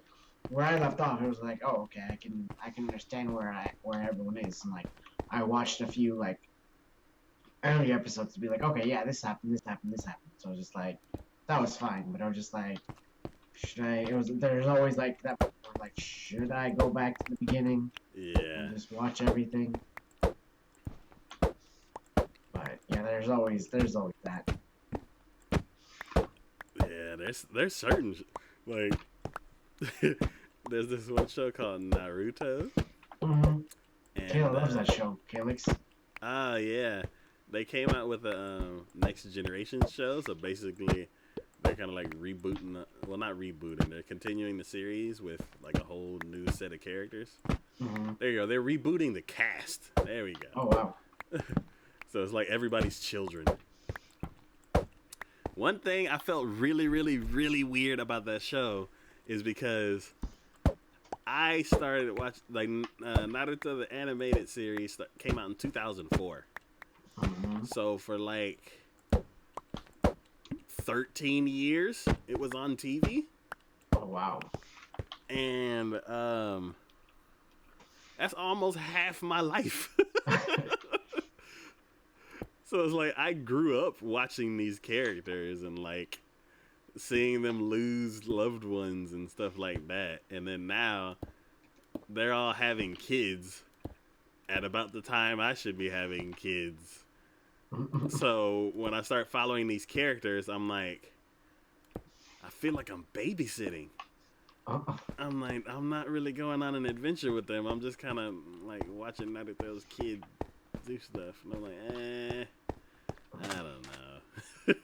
where I left off, it was like, oh, okay, I can understand where everyone is. And like, I watched a few like early episodes to be like, okay, yeah, this happened, this happened, this happened. So I was just like, that was fine. But I was just like, there's always like that, like, should I go back to the beginning? Yeah. And just watch everything. But yeah, there's always that. Yeah, there's certain like there's this one show called Naruto. Mm-hmm. Kayla loves that show. Calyx. Yeah, they came out with a next generation show. So basically, they're kind of like rebooting. Well, not rebooting. They're continuing the series with like a whole new set of characters. Mm-hmm. There you go. They're rebooting the cast. There we go. Oh wow. So it's like everybody's children. One thing I felt really, really, really weird about that show is because I started watching like Naruto the animated series that came out in 2004. Mm-hmm. So for like 13 years, it was on TV. Oh wow. And that's almost half my life. So it's like I grew up watching these characters and like seeing them lose loved ones and stuff like that. And then now they're all having kids at about the time I should be having kids. So when I start following these characters, I'm like, I feel like I'm babysitting. I'm like, I'm not really going on an adventure with them. I'm just kind of like watching Naruto's kid do stuff, and I'm like, I don't know.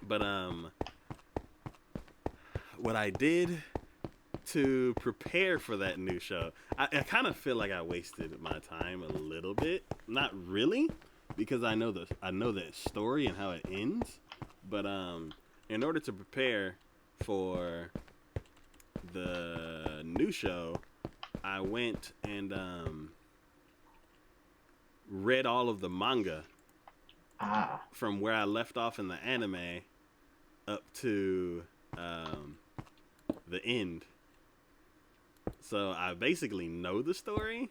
But what I did to prepare for that new show, I kind of feel like I wasted my time a little bit. Not really, because I know the story and how it ends. But in order to prepare for the new show, I went and read all of the manga Ah, from where I left off in the anime up to um, the end. So I basically know the story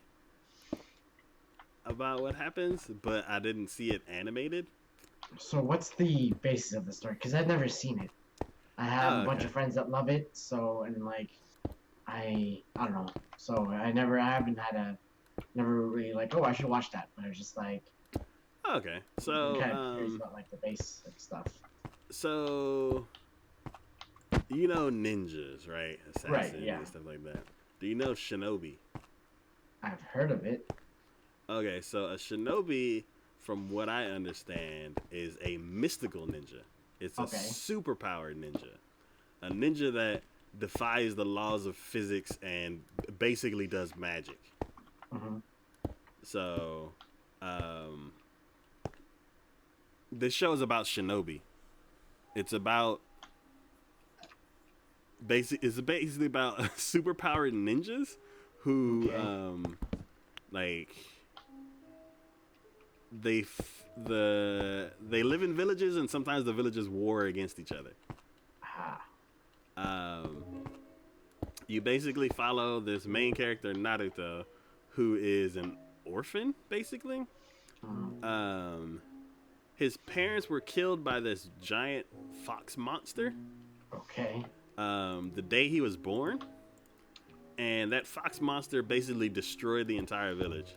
about what happens, but I didn't see it animated. so what's the basis of the story? Because I've never seen it. I have a Oh, bunch okay. of friends that love it, so and like I don't know. So I haven't had a never really like, oh, I should watch that. But I was just like Okay. So kind of curious about like the basic stuff. so you know ninjas, right? Right, Assassins yeah. and stuff like that. Do you know shinobi? I've heard of it. Okay, so a shinobi, from what I understand, is a mystical ninja. It's a Okay. superpowered ninja. A ninja that defies the laws of physics and basically does magic. Hmm. So, um, this show is about shinobi. It's about it's basically about superpowered ninjas who Okay. like they live in villages, and sometimes the villages war against each other. Ah. Um, you basically follow this main character Naruto, who is an orphan, basically. Mm. Um, his parents were killed by this giant fox monster Okay. the day he was born, and that fox monster basically destroyed the entire village.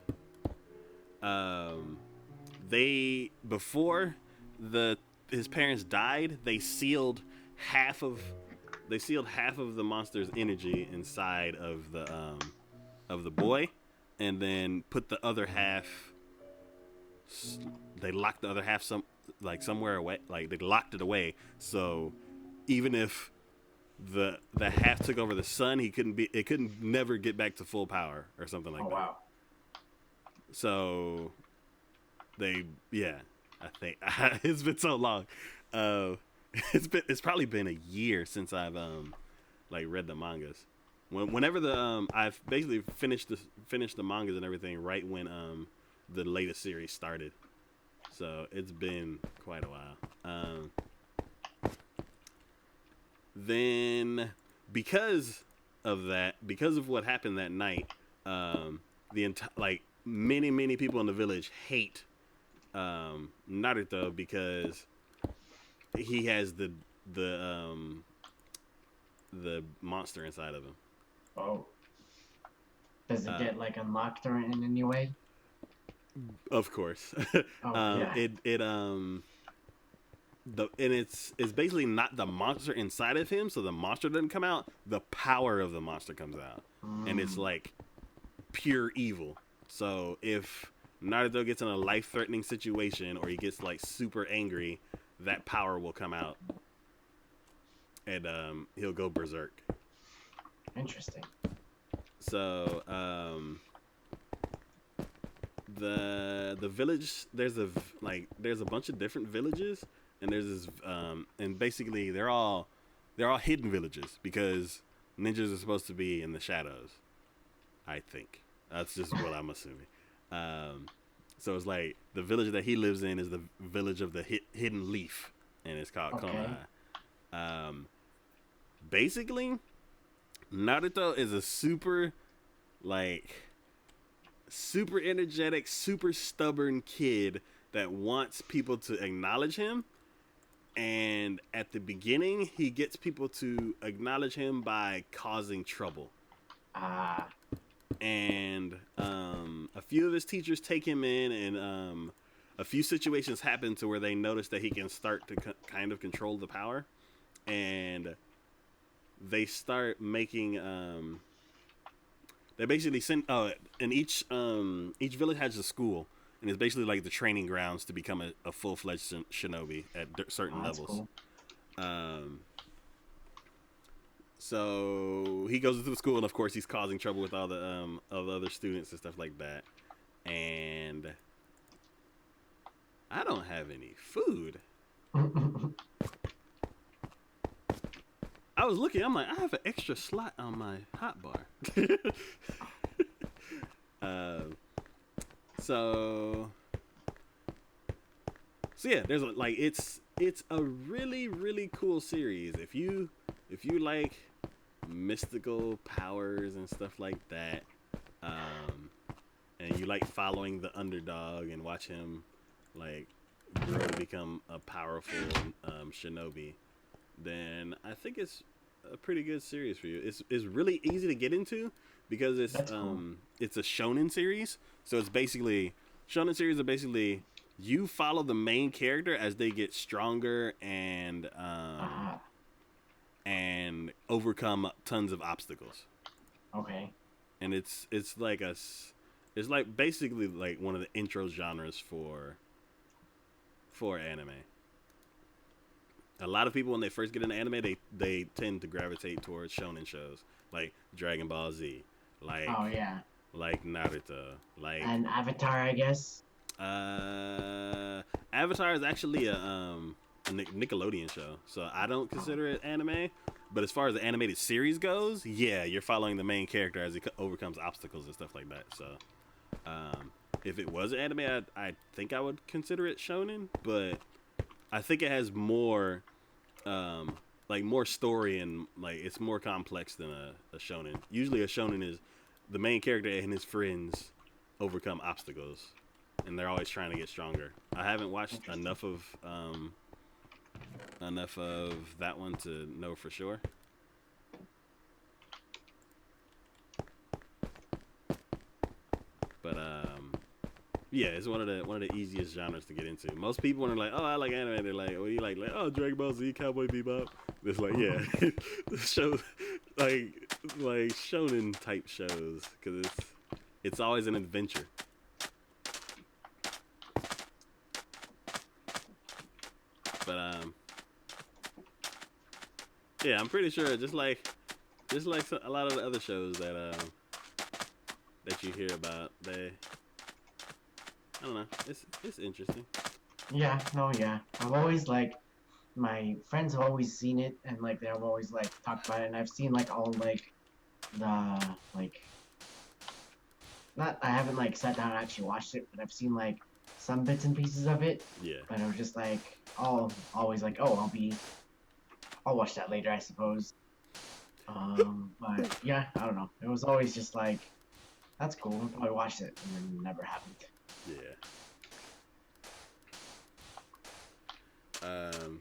Um, they before the his parents died, half of half of the monster's energy inside of the boy, and then put the other half. They locked the other half somewhere away. Like they locked it away. So even if the half took over the sun, it couldn't never get back to full power or something Oh like that. wow. So they yeah, I think it's been so long. Uh, it's probably been a year since I've like read the mangas. Whenever the I've basically finished the mangas and everything right when the latest series started. So it's been quite a while. Then because because of what happened that night, the entire like many people in the village hate Naruto because he has the um the monster inside of him. Oh. Does it Uh, get like unlocked or in any way? of course, Oh yeah. it's basically not the monster inside of him, so the monster doesn't come out. The power of the monster comes out, and it's Mm. like pure evil. So if Naruto gets in a life-threatening situation or he gets like super angry, that power will come out, and he'll go berserk. Interesting. So the village there's a bunch of different villages, and there's this and basically they're all hidden villages because ninjas are supposed to be in the shadows. I think that's just what I'm assuming. Um, so it's like the village that he lives in is the village of the hidden leaf, and it's called Okay. Konoha. Um, basically, Naruto is a like super energetic, super stubborn kid that wants people to acknowledge him. And at the beginning, he gets people to acknowledge him by causing trouble. Ah. And a few of his teachers take him in and a few situations happen to where they notice that he can start to kind of control the power, and they start making they basically send and each village has a school, and it's basically like the training grounds to become a full-fledged shinobi at certain Oh, that's levels. cool. um so he goes into the school, and of course he's causing trouble with all the other students and stuff like that. And I don't have any food. I was looking. I'm like, I have an extra slot on my hot bar. um, so, so yeah, there's like it's a really cool series. If you like mystical powers and stuff like that, and you like following the underdog and watch him like grow to become a powerful shinobi, then I think it's a pretty good series for you. It's really easy to get into because That's cool. it's a shonen series. So it's basically shonen series are basically you follow the main character as they get stronger Ah, and overcome tons of obstacles. okay. And it's like basically like one of the intro genres for anime. A lot of people when they first get into anime, they tend to gravitate towards shonen shows like Dragon Ball Z, Oh yeah. like Naruto, like And Avatar, I guess. uh Avatar is actually a Nickelodeon show, so I don't consider it anime. But as far as the animated series goes, yeah, you're following the main character as he overcomes obstacles and stuff like that. So, if it was an anime, I think I would consider it shonen. But I think it has more, like more story, and like it's more complex than a shonen. Usually, a shonen is the main character and his friends overcome obstacles, and they're always trying to get stronger. I haven't watched Interesting. enough of that one to know for sure. But yeah, it's one of the easiest genres to get into. Most people when they're like, "Oh, I like anime," they're like, "What do you like oh, Dragon Ball Z, Cowboy Bebop." It's like, yeah, the show like shonen type shows because it's always an adventure. But yeah, I'm pretty sure just like a lot of the other shows that you hear about, I don't know, it's interesting. Yeah, no, yeah. I've always like my friends have always seen it and like they've always like talked about it and I've seen like all like the like not I haven't like sat down and actually watched it, but I've seen like some bits and pieces of it. Yeah, But I was just like all always like, oh I'll watch that later I suppose. But yeah, I don't know. It was always just like that's cool, I'll probably watch it and then never happened. yeah. Um,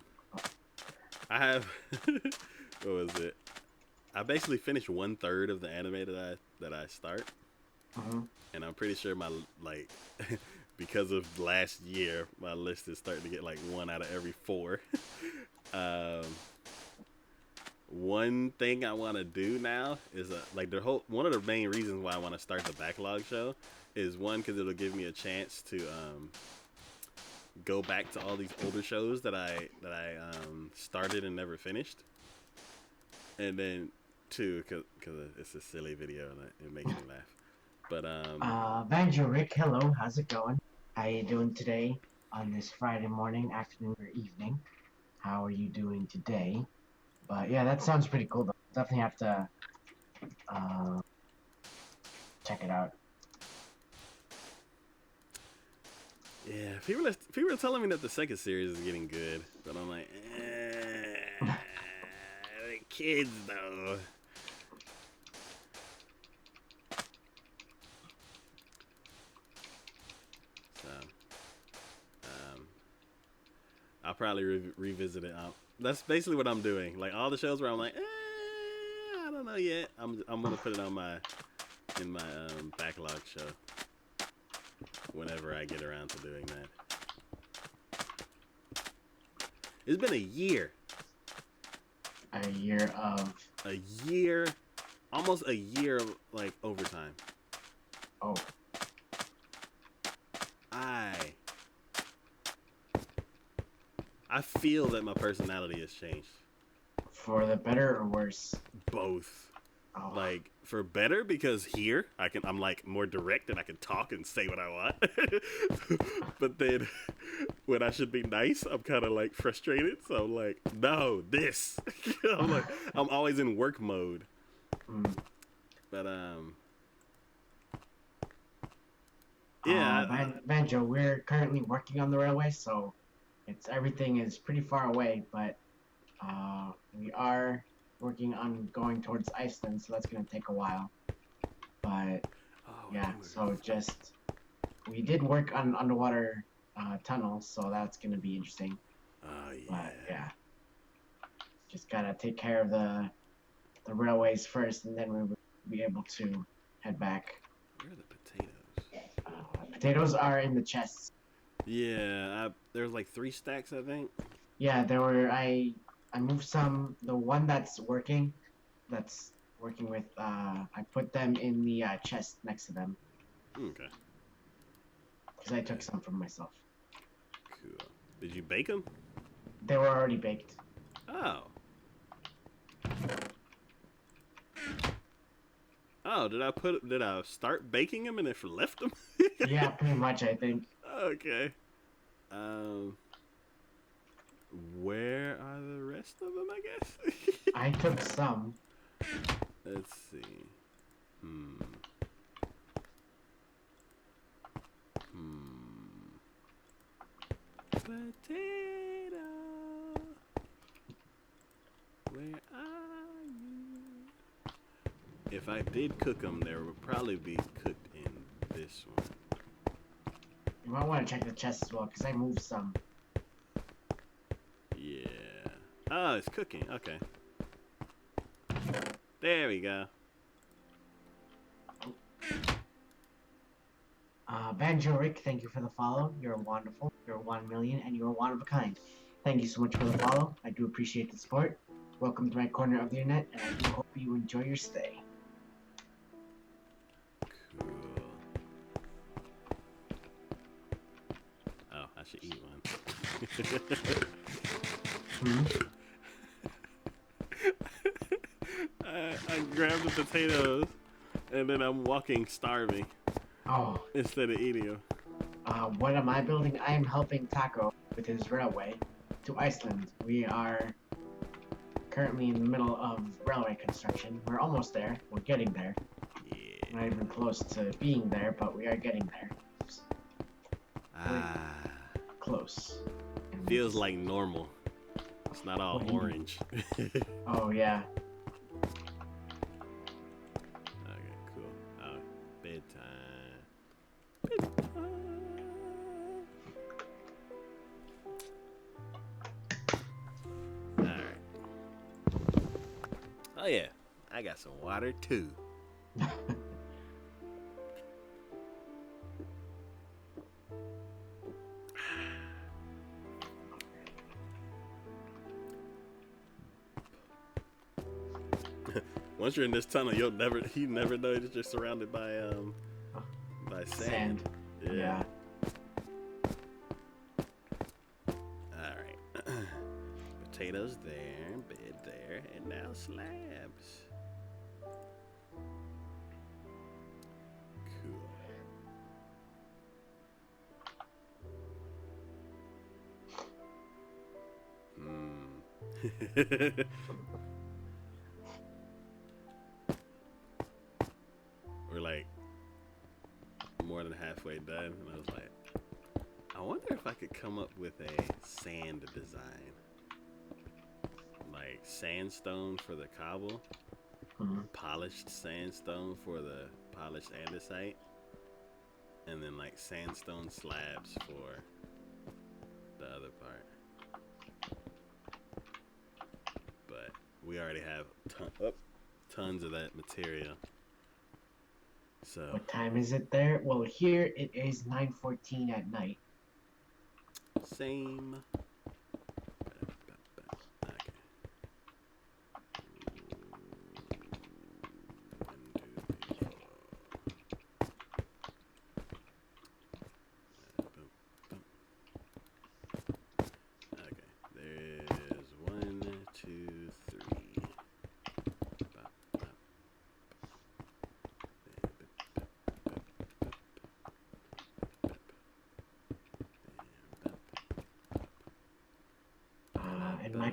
I have what was it? I basically finished 1/3 of the anime that I start, Hmm. and I'm pretty sure my like because of last year, my list is starting to get like one out of every four. um, One thing I want to do now is like the whole one of the main reasons why I want to start the backlog show is one because it'll give me a chance to go back to all these older shows that I started and never finished, and then two because it's a silly video and it makes me laugh. But Banjo Rick, hello, how's it going? How you doing today on this Friday morning, afternoon, or evening? How are you doing today? But yeah, that sounds pretty cool though. Definitely have to uh, check it out. yeah, people are telling me that the second series is getting good, but I'm like, the kids though. So um, I'll probably revisit it. That's basically what I'm doing. Like all the shows where I'm like, I don't know yet. I'm gonna put it on my in my backlog show whenever I get around to doing that. It's been a year. A year of. A year, almost a year of like overtime. Oh. I feel that my personality has changed. For the better or worse? Both. Oh. Like for better because here I'm like more direct and I can talk and say what I want. But then when I should be nice, I'm kind of like frustrated. So I'm like, no, this. I'm always in work mode. But yeah. Banjo, we're currently working on the railway, so everything is pretty far away, but we are working on going towards Iceland, so that's gonna take a while. But yeah, so we did work on underwater tunnels, so that's gonna be interesting. Oh yeah. But yeah, just gotta take care of the railways first, and then we'll be able to head back. Where are the potatoes? Potatoes are in the chests. Yeah, there's like 3 stacks, I think. Yeah, there were. I moved some. The one that's working with. I put them in the chest next to them. Okay. Because I took some for myself. Cool. Did you bake them? They were already baked. Oh. Oh, did I start baking them and then left them? Yeah, pretty much, I think. Okay. Where are the rest of them, I guess? I took some. Let's see. Potato. Where are you? If I did cook them, they would probably be cooked in this one. You might want to check the chest as well, because I moved some. Yeah. Oh, it's cooking. Okay. There we go. Banjo Rick, thank you for the follow. You're wonderful. You're 1 million, and you're one of a kind. Thank you so much for the follow. I do appreciate the support. Welcome to my corner of the internet, and I do hope you enjoy your stay. Cool. Oh, I should eat one. I grabbed the potatoes, and then I'm walking starving. Oh. Instead of eating them. What am I building? I am helping Taco with his railway to Iceland. We are currently in the middle of railway construction. We're almost there. We're getting there. Yeah. Not even close to being there, but we are getting there. Close. Feels like normal. It's not all orange. Oh, yeah. Okay, cool. Oh, bedtime. Alright. Oh, yeah. I got some water, too. Once you're in this tunnel, you never know that you're surrounded by sand. Yeah. Alright. Potatoes there, bed there, and now slabs. Cool. We're like more than halfway done, and I was like, I wonder if I could come up with a sand design. Like sandstone for the cobble, polished sandstone for the polished andesite, and then like sandstone slabs for the other part. But we already have tons of that material. So what time is it there? Well, here it is 9:14 at night. Same.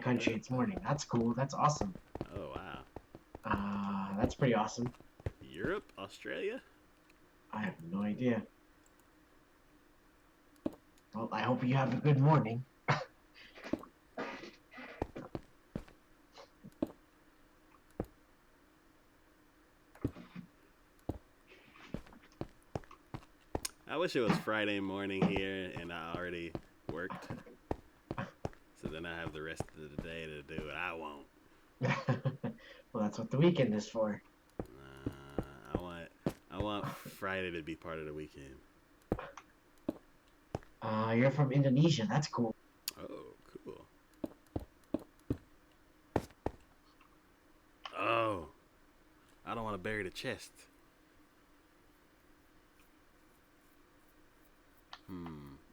country, it's morning. That's cool. That's awesome. Oh wow. That's pretty awesome. Europe, Australia. I have no idea. Well, I hope you have a good morning. I wish it was Friday morning here and I already worked, so then I have the rest of the day to do what I want. Well, that's what the weekend is for. I want Friday to be part of the weekend. You're from Indonesia. That's cool. Oh, cool. Oh, I don't want to bury the chest.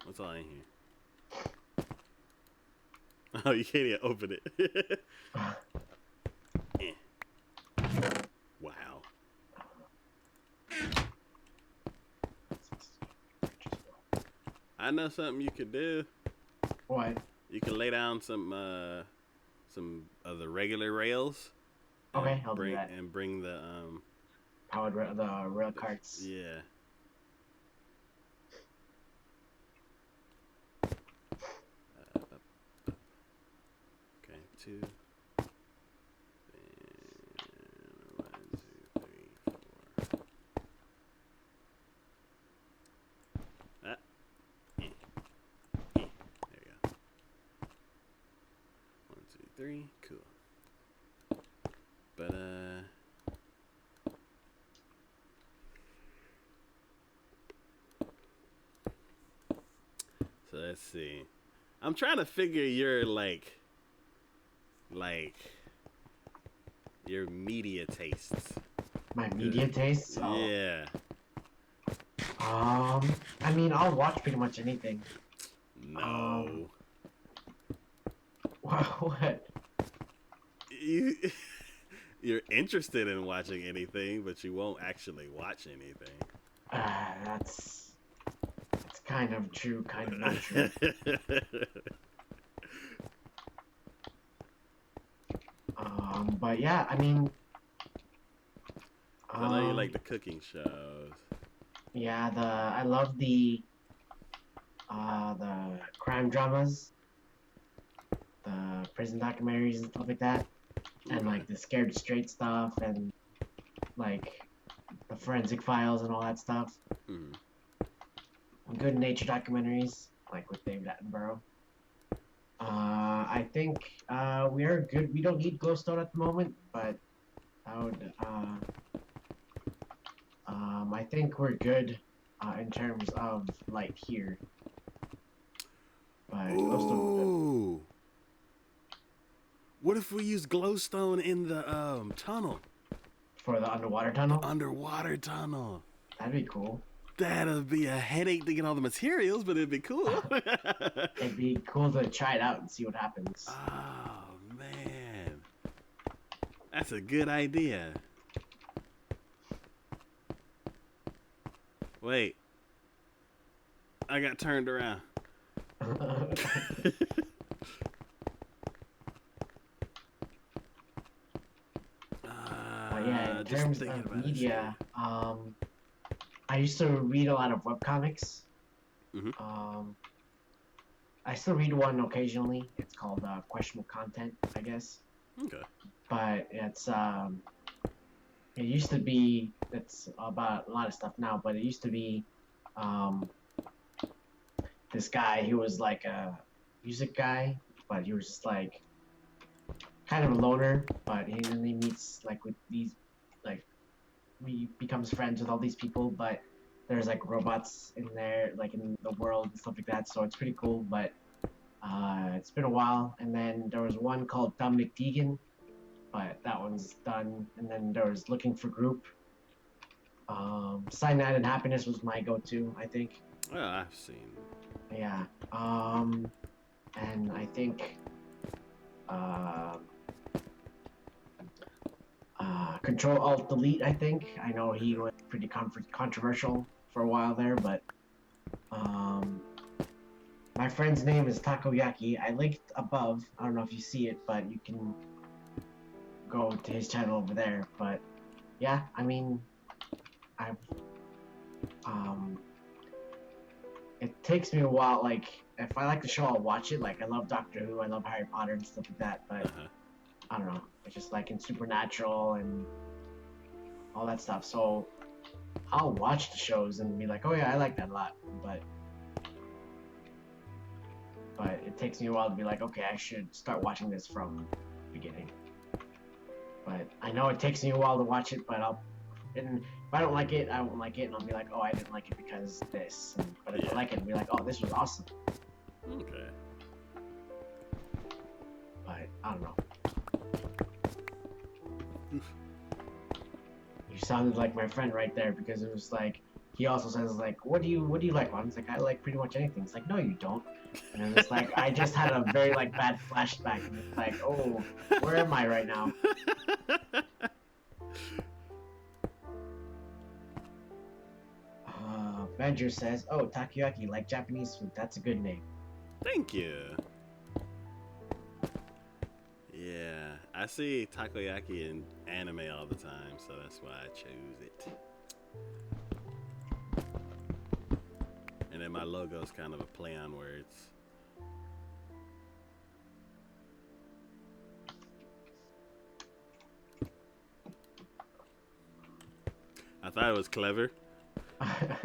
What's all in here? Oh, you can't even open it. Wow. I know something you could do. What? You can lay down some of the regular rails. Okay, I'll do that. And bring the the rail carts. Yeah. Okay, 2. And 1, 2, 3, 4. Ah. There you go. 1, 2, 3. Cool. But so let's see. I'm trying to figure your like your media tastes. My media tastes? Oh. Yeah. I mean, I'll watch pretty much anything. No. What? You're interested in watching anything, but you won't actually watch anything. That's kind of true, kind of not true. But yeah, I mean, I know you like the cooking shows. Yeah, I love the crime dramas, the prison documentaries and stuff like that, and like the Scared Straight stuff, and like the Forensic Files and all that stuff. Mm-hmm. Good nature documentaries, like with David Attenborough. I think we are good. We don't need glowstone at the moment, but I would. I think we're good in terms of light here. But ooh. What if we use glowstone in the tunnel? For the underwater tunnel? The underwater tunnel. That'd be cool. That'd be a headache to get all the materials, but it'd be cool. It'd be cool to try it out and see what happens. Oh, man. That's a good idea. Wait. I got turned around. Yeah, in terms of media, I used to read a lot of webcomics. Mm-hmm. I still read one occasionally. It's called Questionable Content, I guess. Okay. But it's it used to be, it's about a lot of stuff now, but it used to be this guy who was like a music guy, but he was just like kind of a loner, but then he meets like with these, like, he becomes friends with all these people, but there's like robots in there, like in the world and stuff like that, so it's pretty cool. But it's been a while. And then there was one called Dominic Deegan, but that one's done. And then there was Looking for Group. Cyanide and Happiness was my go-to, I think. Well, I've seen. Yeah. And I think Control Alt Delete, I think. I know he was pretty controversial for a while there, but My friend's name is TacoYaki. I linked above. I don't know if you see it, but you can go to his channel over there. But yeah, I mean, I've um, it takes me a while. Like, if I like the show, I'll watch it. Like, I love Doctor Who, I love Harry Potter and stuff like that. But I don't know. It's just like in Supernatural and all that stuff. So I'll watch the shows and be like, oh yeah, I like that a lot. But it takes me a while to be like, okay, I should start watching this from the beginning. But I know it takes me a while to watch it, but and if I don't like it, I won't like it, and I'll be like, oh, I didn't like it because this. But if I like it, I'll be like, oh, this was awesome. Okay. But I don't know. You sounded like my friend right there, because it was like, he also says like, what do you like? Well, I was like, I like pretty much anything. It's like, no, you don't. And it was like, I just had a very like bad flashback, and it's like, oh, where am I right now? Badger says, oh, TakoYaki, like Japanese food. That's a good name. Thank you. Yeah, I see TakoYaki in anime all the time, so that's why I chose it. And then my logo is kind of a play on words. I thought it was clever.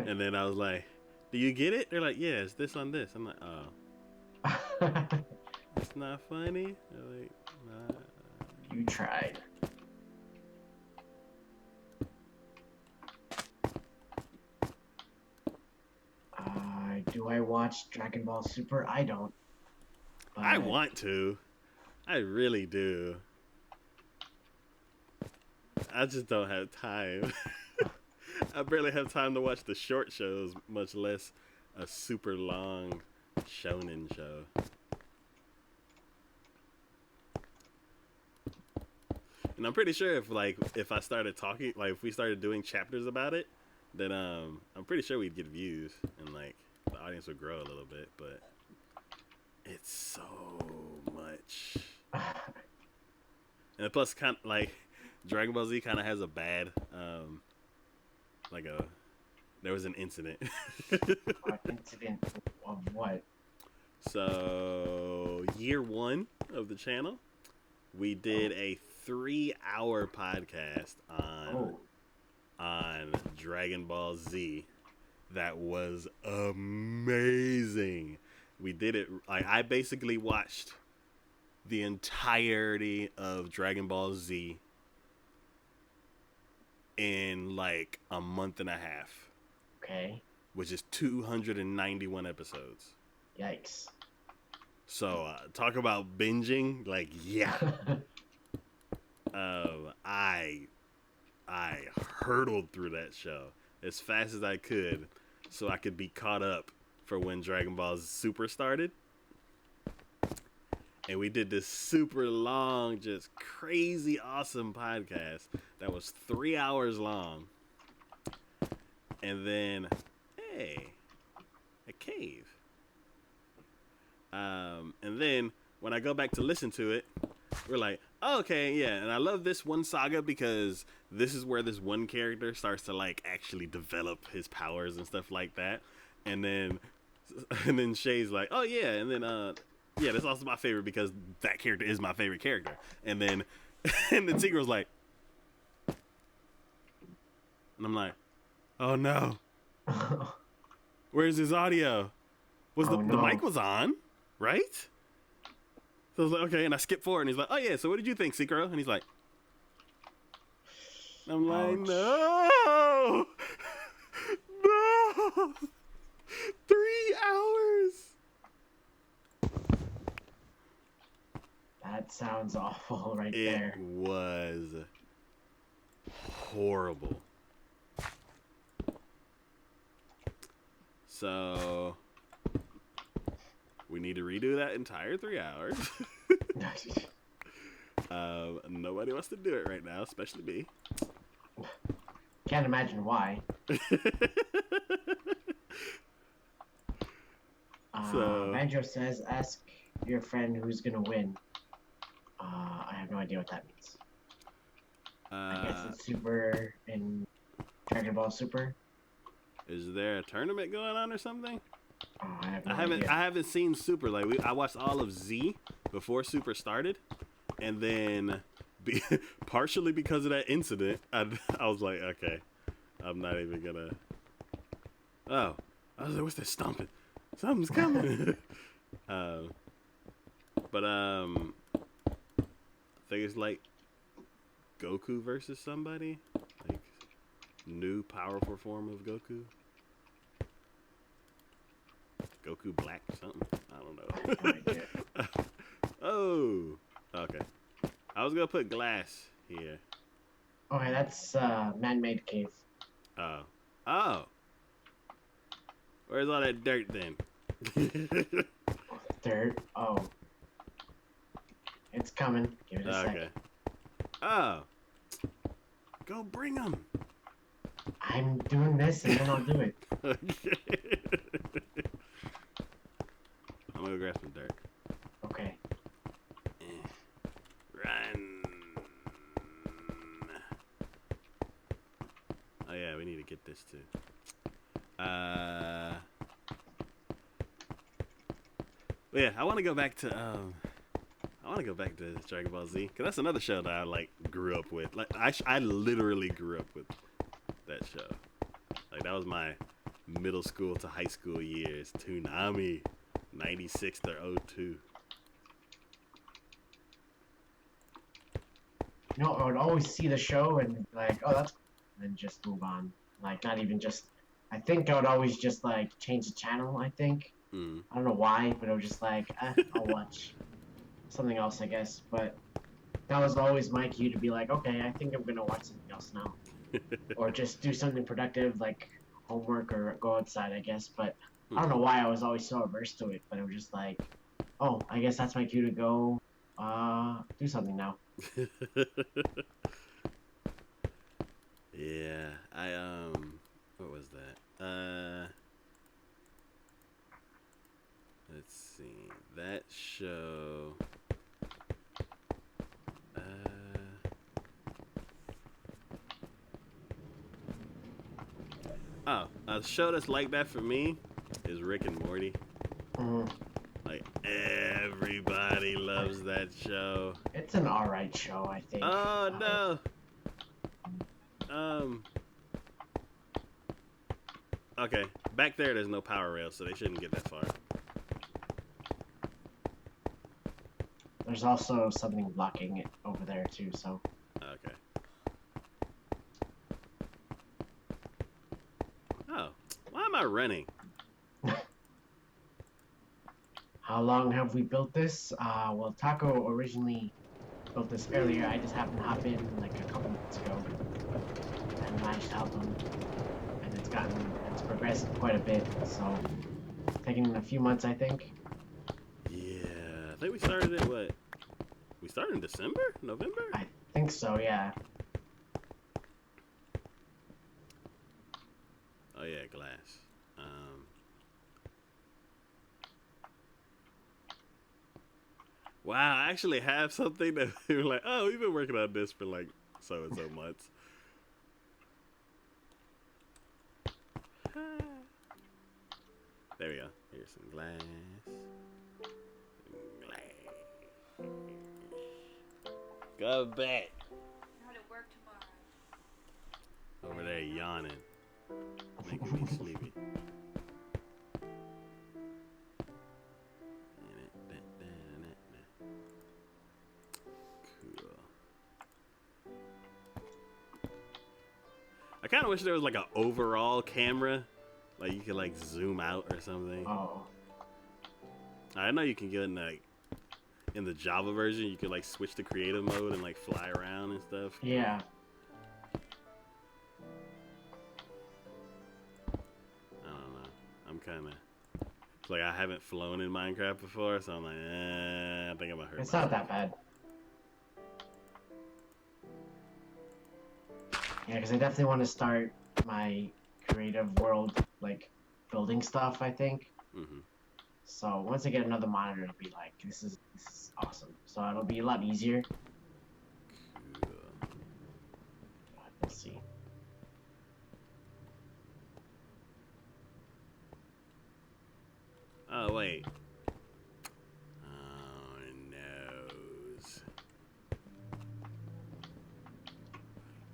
And then I was like, do you get it? They're like, yeah, it's this on this. I'm like, oh. It's not funny? They're like, nah. You tried. Do I watch Dragon Ball Super? I don't. But I want to. I really do. I just don't have time. I barely have time to watch the short shows, much less a super long shonen show. And I'm pretty sure if I started talking, like if we started doing chapters about it, then I'm pretty sure we'd get views and like the audience would grow a little bit, but it's so much. And plus, kind of like Dragon Ball Z kind of has a bad, there was an incident. Incident of what? So year 1 of the channel, we did a 3-hour podcast on Dragon Ball Z. That was amazing. We did it. I basically watched the entirety of Dragon Ball Z in like a month and a half. Okay. Which is 291 episodes. Yikes. So talk about binging. Like, yeah. I hurtled through that show as fast as I could so I could be caught up for when Dragon Ball Super started. And we did this super long, just crazy awesome podcast that was 3 hours long. And then, hey, a cave. And then when I go back to listen to it, we're like, oh, okay, yeah. And I love this one saga because this is where this one character starts to like actually develop his powers and stuff like that. And then Shay's like, oh yeah. And then, yeah, that's also my favorite because that character is my favorite character. And then, and then Tigra's like, and I'm like, oh no. Where's his audio? The mic was on, right? So I was like, okay, and I skipped forward, and he's like, oh yeah, so what did you think, Secro? And he's like, I'm like, no, no, 3 hours. That sounds awful right there. It was horrible. So we need to redo that entire 3 hours. Nobody wants to do it right now, especially me. Can't imagine why. So, Banjo says, ask your friend who's gonna win. I have no idea what that means. I guess it's Super in Dragon Ball Super. is there a tournament going on or something? Oh, I have no idea. I haven't seen Super. Like I watched all of Z before Super started, and then partially because of that incident, I was like, okay, I'm not even gonna. Oh, I was like, what's that stomping? Something's coming. um, but I think it's like Goku versus somebody, like new powerful form of Goku. Goku Black something. I don't know. No idea. Oh, okay. I was gonna put glass here. Okay, that's man-made cave. Oh, oh. Where's all that dirt then? Dirt. Oh, it's coming. Give it a Okay. second. Oh, go bring them. I'm doing this and then I'll do it. Okay. I'm gonna grab some dirt. Okay. Run. Oh yeah, we need to get this too. But yeah, I want to go back to Dragon Ball Z because that's another show that I like grew up with. Like I literally grew up with that show. Like that was my middle school to high school years. Toonami, 96 to 02. You know, I would always see the show and be like, oh, that's cool, and then just move on. Like, not even just. I think I would always just like change the channel. I think. Mm. I don't know why, but I was just like, I'll watch something else, I guess. But that was always my cue to be like, okay, I think I'm gonna watch something else now, or just do something productive like homework or go outside, I guess. But I don't know why I was always so averse to it. But it was just like, oh, I guess that's my cue to go do something now. Yeah, what was that? Let's see, that show. A show that's like that for me is Rick and Morty. Mm. Like everybody loves that show. It's an alright show, I think. Oh no. Okay, back there's no power rail, so they shouldn't get that far. There's also something blocking it over there too, so. Okay. Oh, why am I running? How long have we built this? Well, Taco originally built this earlier. I just happened to hop in like a couple minutes ago and managed to help him. And it's progressed quite a bit, so taking a few months, I think. Yeah, I think we started in what? We started in December? November? I think so, yeah. Oh yeah, glass. Wow, I actually have something that they were like, oh, we've been working on this for like so and so months. There we go. Here's some glass. Go back. How to work tomorrow. Over there yawning. Making me sleepy. Cool. I kind of wish there was like an overall camera. Like you could like zoom out or something. Oh. I know you can get in the Java version, you could like switch to creative mode and like fly around and stuff. Yeah. I don't know. I'm kind of like I haven't flown in Minecraft before, so I'm like, I think I'm gonna hurt It's myself. not that bad. Yeah, because I definitely want to start my creative world, like building stuff, I think. Mm-hmm. So once I get another monitor, it'll be like this is awesome. So it'll be a lot easier. Cool. Let's see. Oh wait. Oh noes.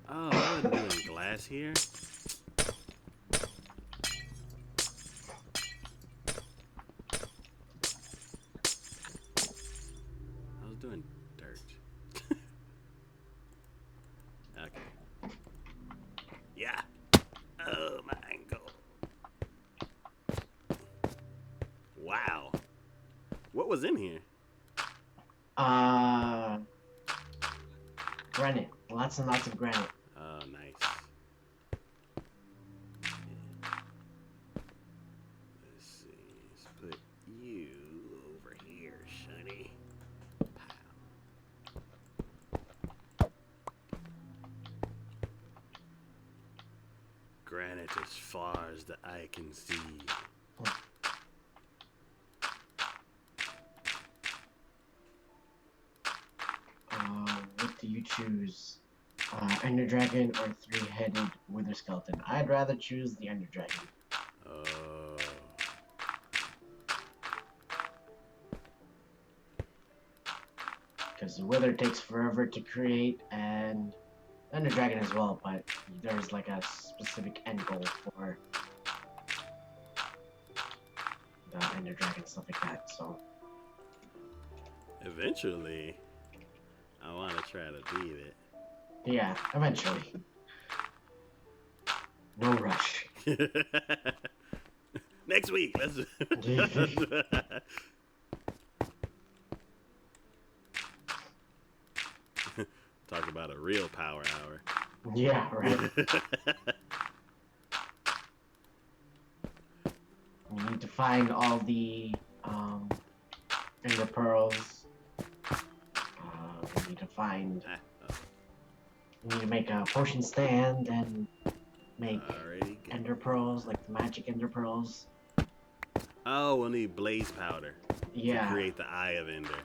Oh, I wasn't doing glass here. I was doing dirt. Okay. Yeah. Oh, my ankle. Wow. What was in here? Granite. Lots and lots of granite. Oh, nice. Let's see. Let's put you over here, Shiny. Granite as far as the eye can see. What do you choose? Ender Dragon or three-headed Wither Skeleton? I'd rather choose the Ender Dragon. Oh. Because the Wither takes forever to create, and Ender Dragon as well, but there's like a specific end goal for the Ender Dragon, stuff like that, so. Eventually, I want to try to beat it. Yeah, eventually. No rush. Next week, let's. Talk about a real power hour. Yeah, right. We need to find all the Ender Pearls. We need to find. We need to make a potion stand and make Ender Pearls, like the magic Ender Pearls. Oh, we'll need blaze powder Yeah. to create the Eye of Ender.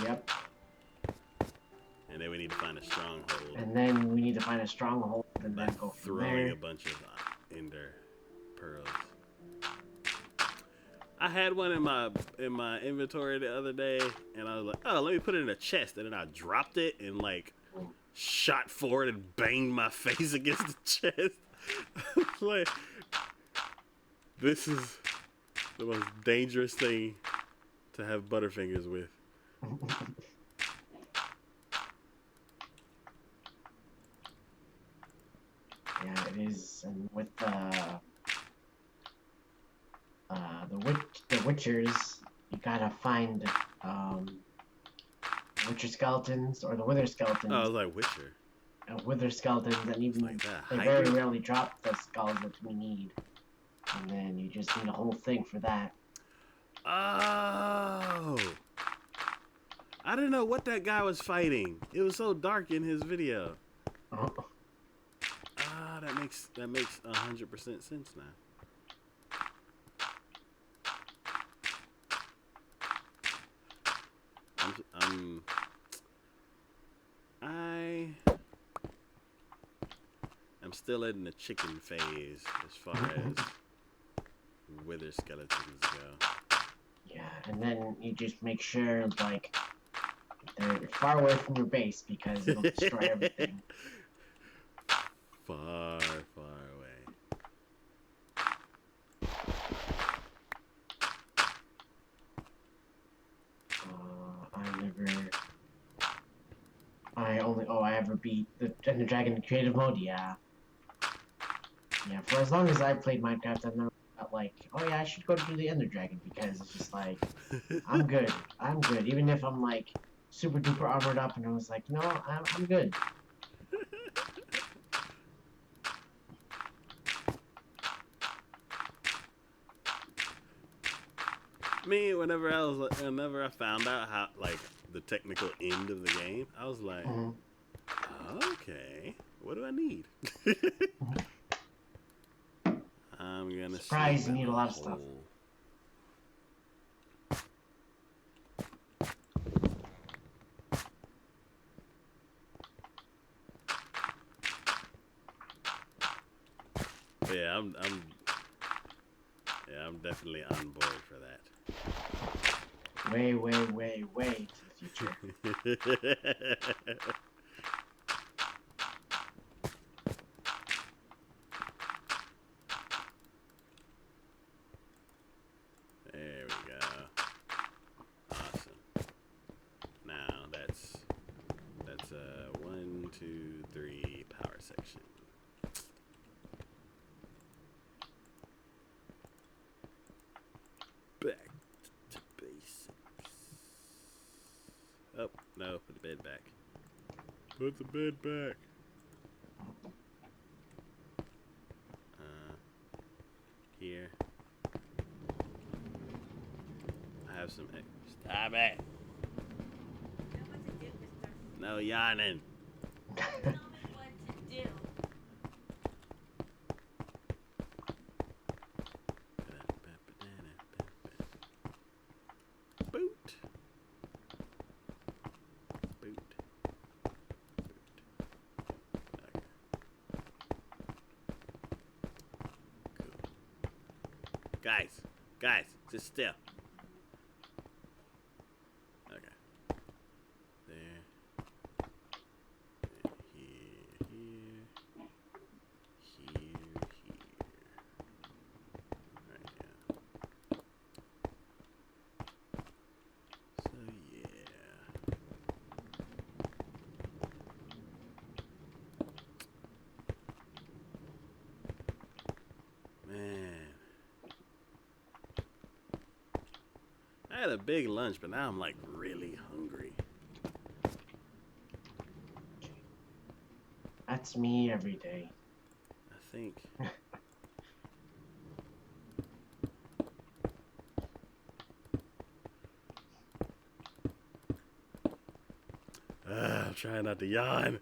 Yep. And then we need to find a stronghold. And then we need to find a stronghold and by then go from throwing there. a bunch of Ender Pearls. I had one in my inventory the other day, and I was like, "Oh, let me put it in a chest." And then I dropped it and like shot forward and banged my face against the chest. I was like, this is the most dangerous thing to have Butterfingers with. Yeah, it is, and with the Witchers, you gotta find Witcher skeletons or the Wither skeletons. Oh, I was like Witcher. Wither skeletons, and even like they very rarely drop the skulls that we need, and then you just need a whole thing for that. Oh, I didn't know what that guy was fighting. It was so dark in his video. Oh. Ah, that makes 100% sense now. I'm still in the chicken phase as far as wither skeletons go. Yeah, and then you just make sure like they're far away from your base because it'll destroy everything. Far, far away. I ever beat the Ender Dragon in creative mode. Yeah, for as long as I've played Minecraft, I've never felt like, oh yeah, I should go do the Ender Dragon, because it's just like, I'm good, even if I'm like super duper armored up, and I was like, no, I'm good. Me, whenever I found out how, like, the technical end of the game, I was like, okay, what do I need? I'm gonna surprise, you need a lot of stuff. yeah, I'm definitely on board for that. Way, way, way, way to the future. There we go. Awesome. Now that's 1, 2, 3 power section. Back to basics. Oh no, put the bed back. Put the bed back. Here. I have some. Stop it! You know what to do, mister. No yawning. Tell me what to do. Boot. Boot. Okay. Cool. Guys, sit still. Okay. There. Here. Right, yeah. So yeah. Man. I had a big lunch, but now I'm like really hungry. That's me every day. I think. I'm trying not to yawn.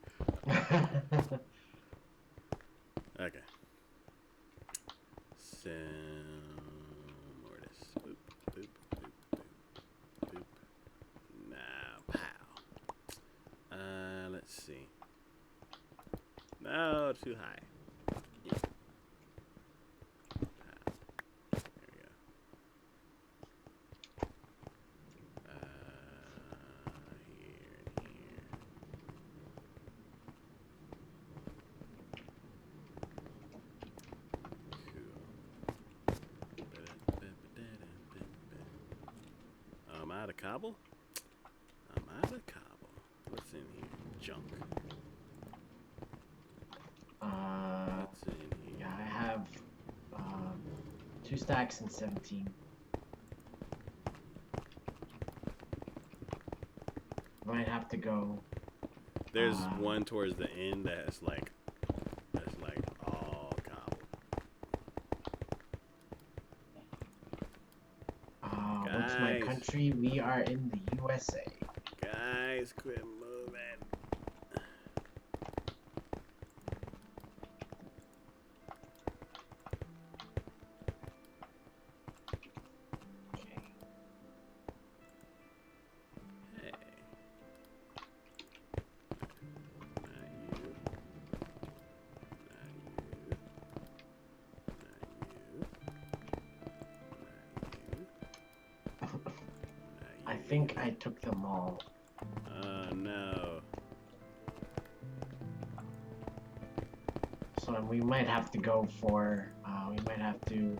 Okay. So, more of this. Boop, boop, boop, boop, boop. Now, pow. Let's see. No, too high. Yeah. Pow. There we go. Here and here. I'm out of cobble? I'm out of cobble. What's in here? Junk. What's in here? Yeah, I have 2 stacks and 17. Might have to go. There's one towards the end that's like all cobble. What's my country? We are in the USA. Guys, quit moving. Okay. Hey. I think I took them all. Oh no. So we might have to go for, we might have to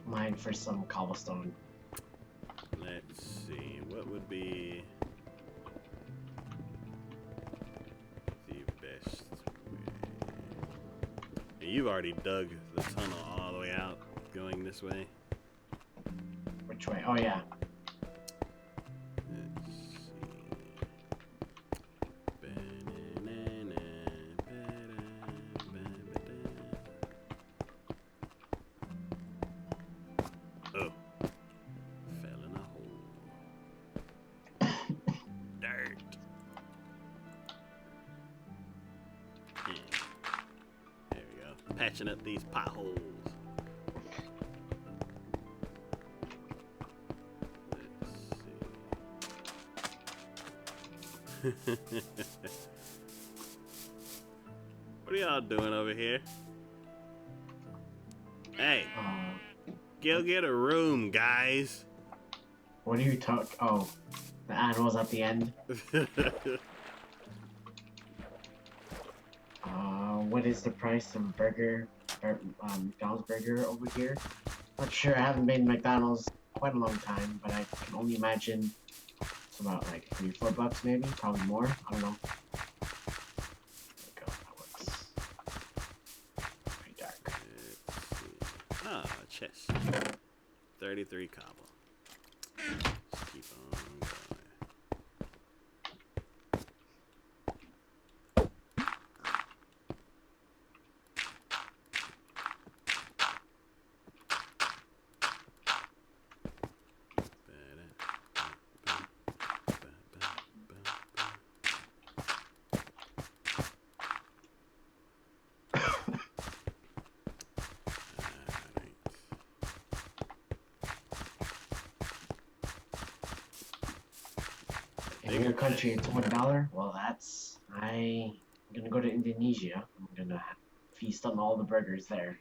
mine for some cobblestone. Let's see. What would be the best way? You've already dug the tunnel all the way out going this way. Which way? Oh yeah. Let's see. Oh. Fell in a hole. Dirt. Yeah. There we go. Patching up these potholes. Let's see. What are y'all doing over here? Hey, Uh, go get a room, guys. what do you talk? Oh, the animals at the end. What is the price of a burger? McDonald's burger over here? Not sure. I haven't been to McDonald's quite a long time, but I can only imagine it's about like $3, $4 maybe, probably more. I don't know. There we go. That works. Pretty dark. Let's see. Ah, chest. 33 cobble. Let's keep on going. In your country, it's $1. Well, I'm gonna go to Indonesia. I'm gonna feast on all the burgers there.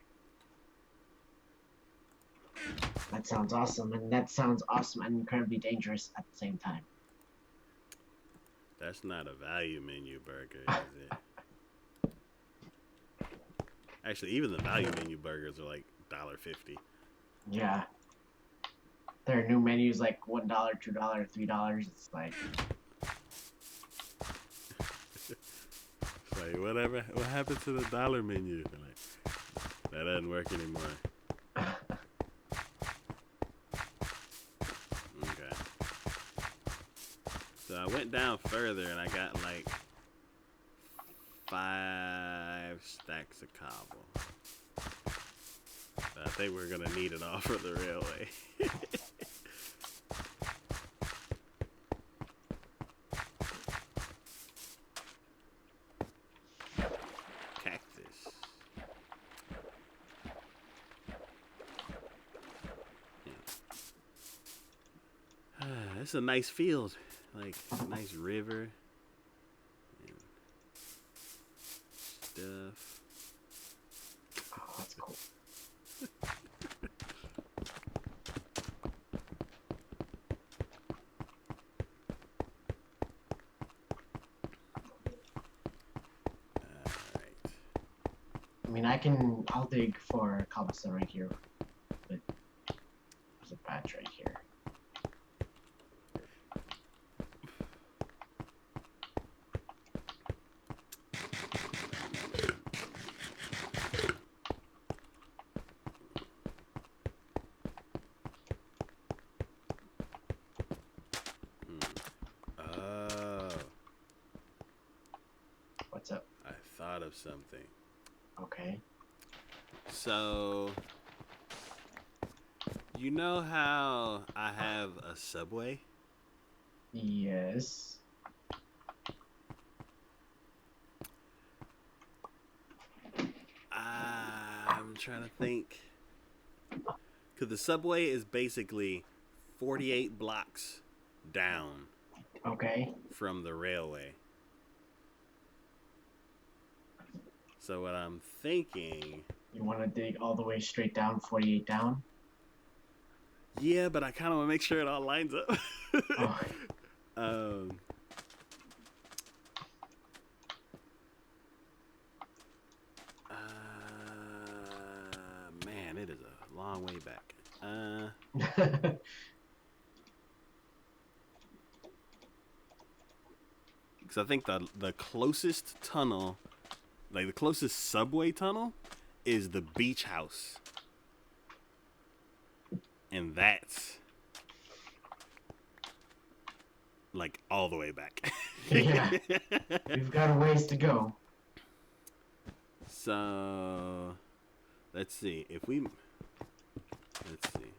That sounds awesome, and that sounds awesome and incredibly dangerous at the same time. That's not a value menu burger, is it? Actually, even the value menu burgers are like $1.50. Yeah. There are new menus like $1, $2, $3. It's like It's like, whatever. What happened to the dollar menu? They're like, that doesn't work anymore. Okay. So I went down further and I got like 5 stacks of cobble. I think we're gonna need it all for the railway. Cactus. Yeah. It's a nice field, like a nice river and stuff. oh, that's cool. Alright. I mean, I'll dig for cobblestone right here, but there's a patch right here. Oh, What's up? I thought of something. Okay. So, you know how I have a subway? Yes. I'm trying to think. Because the subway is basically 48 blocks down Okay. from the railway. So what I'm thinking... You want to dig all the way straight down, 48 down? Yeah, but I kind of want to make sure it all lines up. Oh. um, man, it is a long way back. Because I think the closest tunnel, like the closest subway tunnel, is the beach house. And that's like all the way back. Yeah. We've got a ways to go. So let's see. Let's see.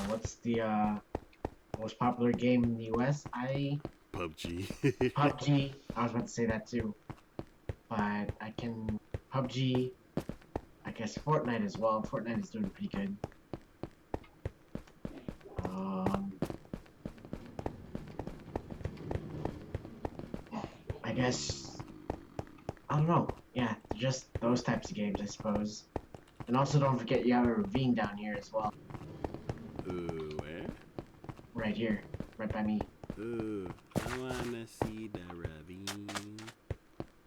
What's the most popular game in the US? PUBG. PUBG. I was about to say that too. But I can PUBG. I guess Fortnite as well. Fortnite is doing pretty good. I guess I don't know. Yeah, just those types of games, I suppose. And also, don't forget you have a ravine down here as well. Ooh, where? Right here, right by me. Ooh, I wanna see the ravine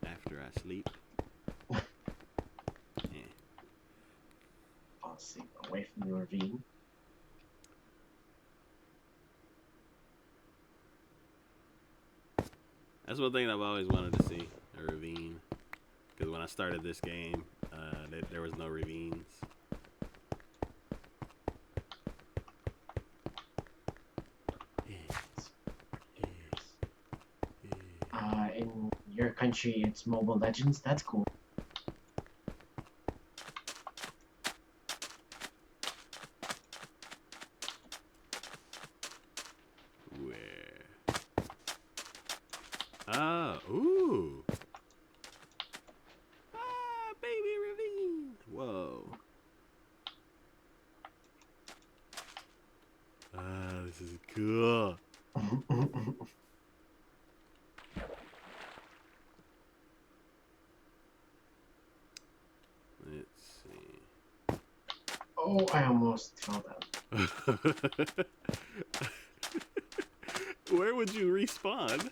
after I sleep. Yeah. I'll see, away from the ravine. That's one thing I've always wanted to see, a ravine. Because when I started this game, there was no ravines. In your country, it's Mobile Legends. That's cool. Where? Ah, ooh. Ah, baby ravine. Whoa. Ah, this is cool. Let's see. Oh, I almost fell down. Where would you respawn?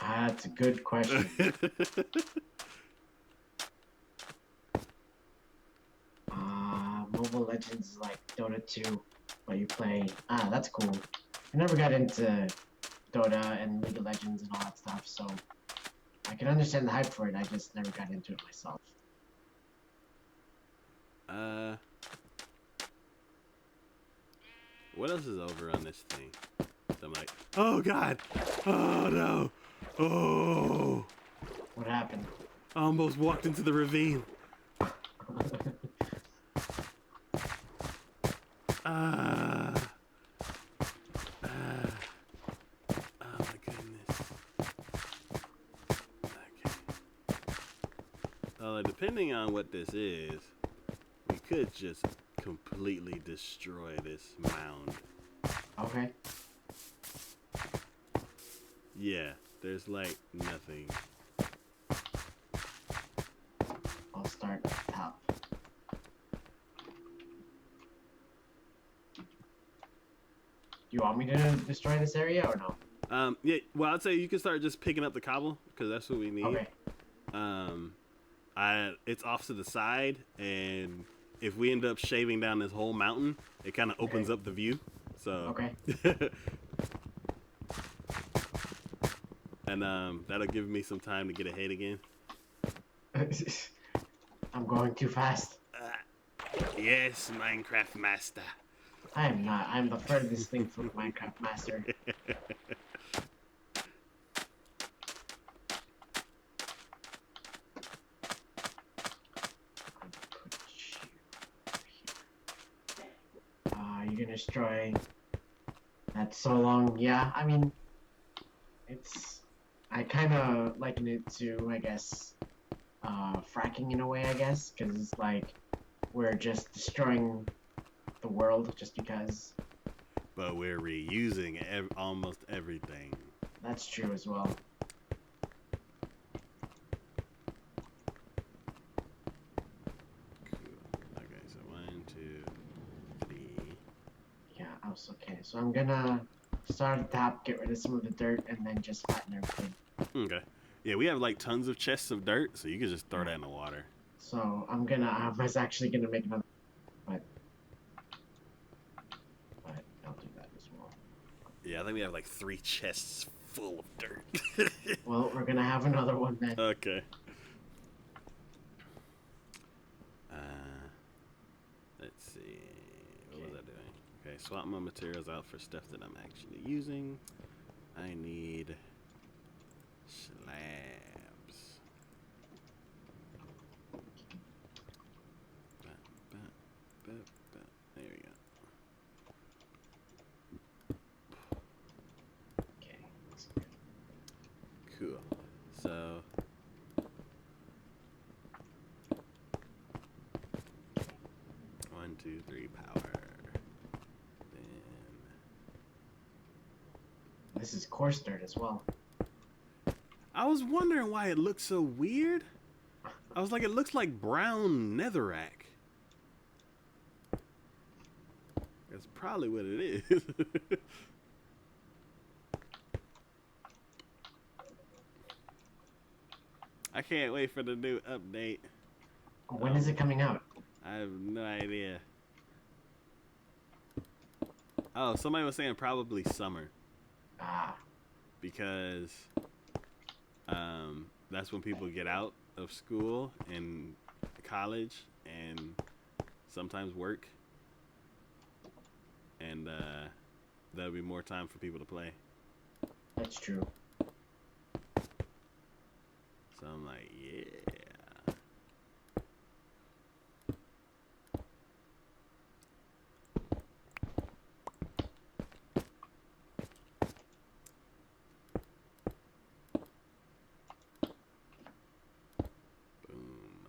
That's a good question. Mobile Legends is like Dota 2, but you play. That's cool. I never got into Dota and League of Legends and all that stuff, so I can understand the hype for it. I just never got into it myself. What else is over on this thing? I'm like, oh god, oh no, oh! What happened? I almost walked into the ravine. Ah. Oh my goodness. Okay. Depending on what this is, we could just completely destroy this mound. Okay. Yeah, there's like nothing. I'll start at the top. Do you want me to destroy this area or no? Yeah, well, I'd say you can start just picking up the cobble because that's what we need. Okay. It's off to the side, and if we end up shaving down this whole mountain, it kind of opens up the view. So. Okay. And that'll give me some time to get ahead again. I'm going too fast. Yes, Minecraft Master. I am not. I'm the furthest thing from Minecraft Master. You're gonna destroy. That's so long. Yeah, I mean, it's. I kind of liken it to, I guess, fracking in a way, I guess, because it's like we're just destroying the world just because. But we're reusing almost everything. That's true as well. Cool. Okay, so 1, 2, 3. Yeah, okay. So I'm gonna start at the top, get rid of some of the dirt, and then just flatten everything. Okay. Yeah, we have like tons of chests of dirt, so you can just throw that in the water. So I was actually gonna make another, but I'll do that as well. Yeah, I think we have like 3 chests full of dirt. Well, we're gonna have another one then. Okay. Let's see. What was I doing? Okay, swap my materials out for stuff that I'm actually using. I need slabs. There we go. Okay, that's good. Cool. So. One, 2, 3, power. Then. This is coarse dirt as well. I was wondering why it looked so weird. I was like, it looks like brown netherrack. That's probably what it is. I can't wait for the new update. When is it coming out? I have no idea. Oh, somebody was saying probably summer. Ah, Because that's when people get out of school and college and sometimes work. And there'll be more time for people to play. that's true. So I'm like, yeah. Boom.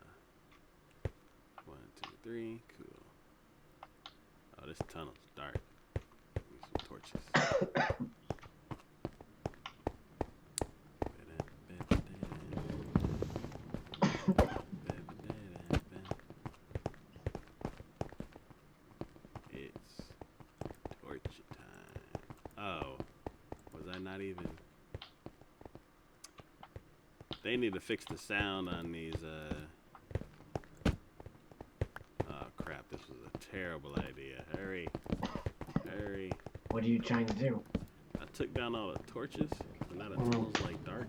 1, 2, 3. Cool. Oh, this tunnel's dark. Need some torches. It's torch time. Oh, was I not even? They need to fix the sound on these. Oh crap! This was a terrible idea. Hurry, hurry! What are you trying to do? I took down all the torches, but now the tunnel's like dark.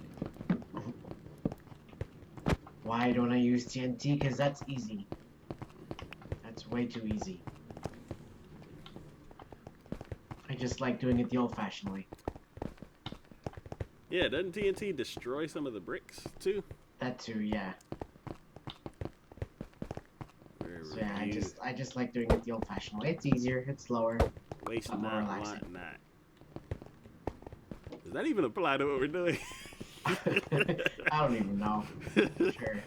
Why don't I use TNT? Because that's easy. That's way too easy. I just like doing it the old-fashioned way. Yeah, doesn't TNT destroy some of the bricks too? That too, yeah. So yeah, I just like doing it the old-fashioned way. It's easier. It's slower. Waste more not, relaxing. want not. Does that even apply to what we're doing? I don't even know. Sure.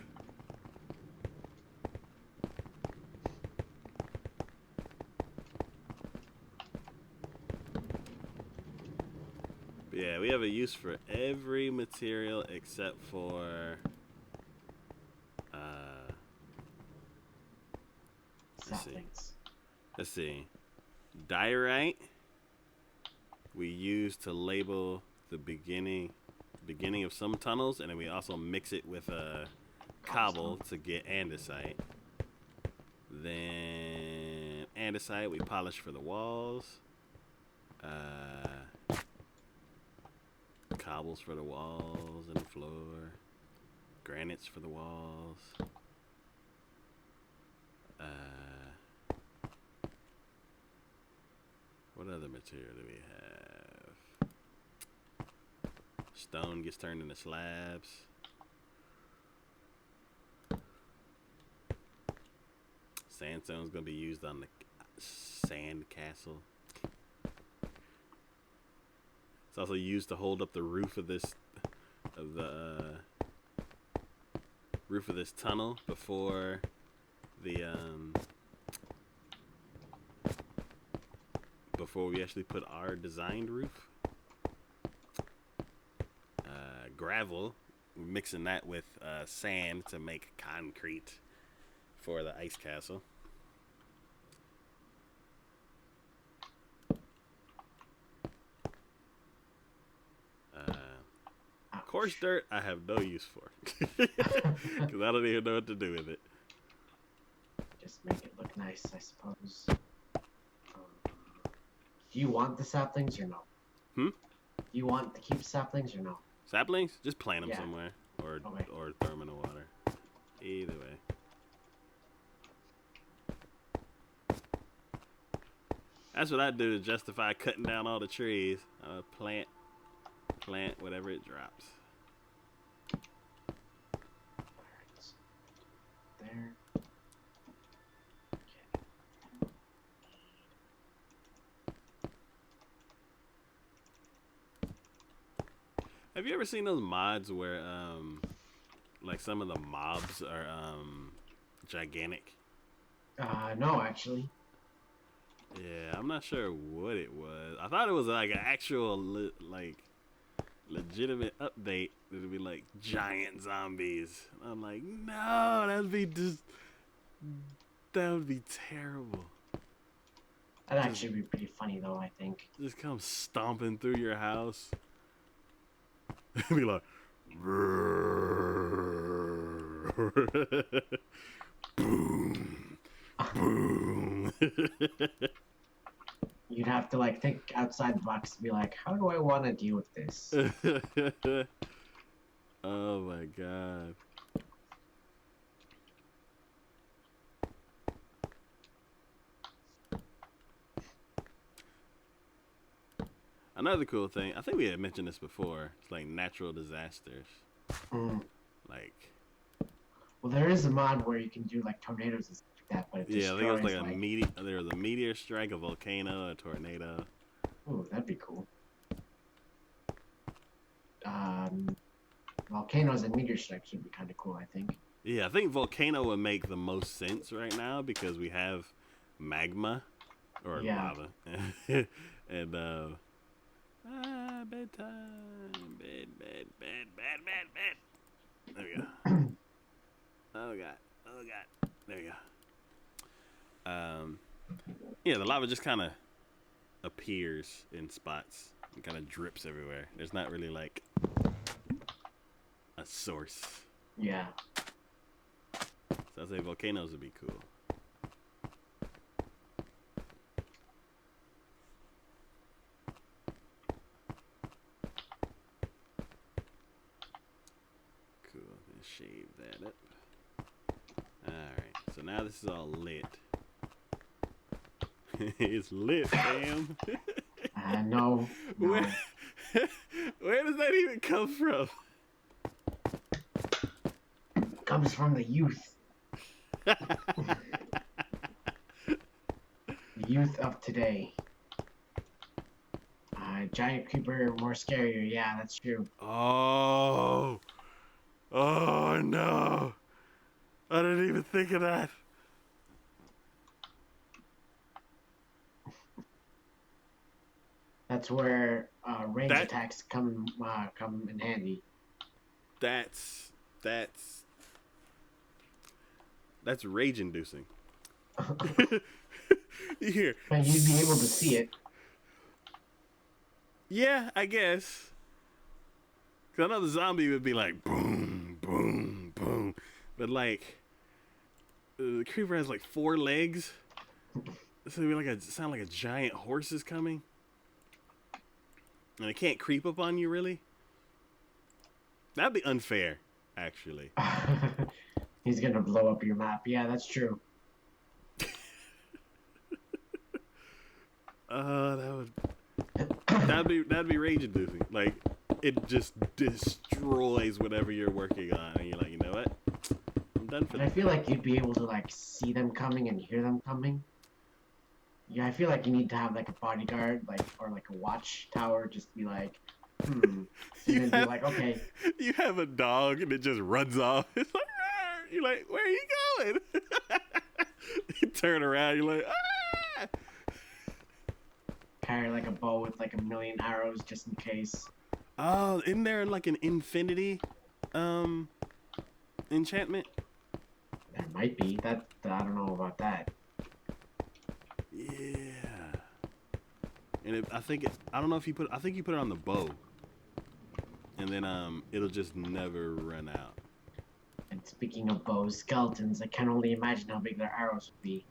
But yeah, we have a use for every material except for Saplings. let's see. Diorite we use to label the beginning of some tunnels, and then we also mix it with cobble to get andesite. Then andesite we polish for the walls. Cobbles for the walls and the floor. Granites for the walls. What other material do we have? Stone gets turned into slabs. Sandstone's gonna be used on the sand castle. It's also used to hold up the roof of this roof of this tunnel before the before we actually put our designed roof. Gravel, we're mixing that with sand to make concrete for the ice castle. Coarse dirt, I have no use for, because I don't even know what to do with it. Just make it look nice, I suppose. Do you want the saplings or no? Hmm? Do you want to keep saplings or no? Saplings? Just plant them Yeah. somewhere, or Okay. or throw them in the water. Either way. That's what I do to justify cutting down all the trees. Plant whatever it drops. Alright. There. Have you ever seen those mods where like some of the mobs are gigantic? No, actually. Yeah, I'm not sure what it was. I thought it was like an actual like legitimate update, it'd be like giant zombies. I'm like, no, that would be terrible. That'd actually be pretty funny, though, I think. Just come stomping through your house. Be like, boom, boom. You'd have to like think outside the box and be like, how do I want to deal with this? Oh my god. Another cool thing, I think we had mentioned this before, it's like natural disasters. Mm. Like, well, there is a mod where you can do like tornadoes and stuff like that, but it yeah, I think it was destroys like there was a meteor strike, a volcano, a tornado. Ooh, that'd be cool. Volcanoes and meteor strikes would be kind of cool, I think. Yeah, I think volcano would make the most sense right now because we have magma or lava. And bedtime, bed. There we go. Oh god. There we go. Yeah, the lava just kind of appears in spots and kind of drips everywhere. There's not really like a source. Yeah. So I'd say volcanoes would be cool. Cool. Let's shave that up. Alright, so now this is all lit. It's lit, fam. No. Where does that even come from? Comes from the youth. The youth of today. Giant creeper, more scarier. Yeah, that's true. Oh no. I didn't even think of that. That's where range attacks come in handy. That's rage inducing. Here. And you'd be able to see it. Yeah, I guess. Cause I know the zombie would be like boom, boom, boom, but like the creeper has like 4 legs, so it'd be sound like a giant horse is coming, and it can't creep up on you really. That'd be unfair, actually. He's gonna blow up your map. Yeah, that's true. That'd be rage inducing. Like it just destroys whatever you're working on, and you're like, you know what? I'm done for And I feel like you'd be able to like see them coming and hear them coming. Yeah, I feel like you need to have like a bodyguard, like or like a watchtower, just be like, and then be like, okay. You have a dog and it just runs off. It's like, "Arr!" You're like, where are you going? You turn around, you're like, ah! Carry like a bow with like a million arrows just in case. Oh, isn't there like an infinity enchantment? There might be. That I don't know about that. Yeah. And I don't know if I think you put it on the bow. And then it'll just never run out. And speaking of bows, skeletons, I can only imagine how big their arrows would be.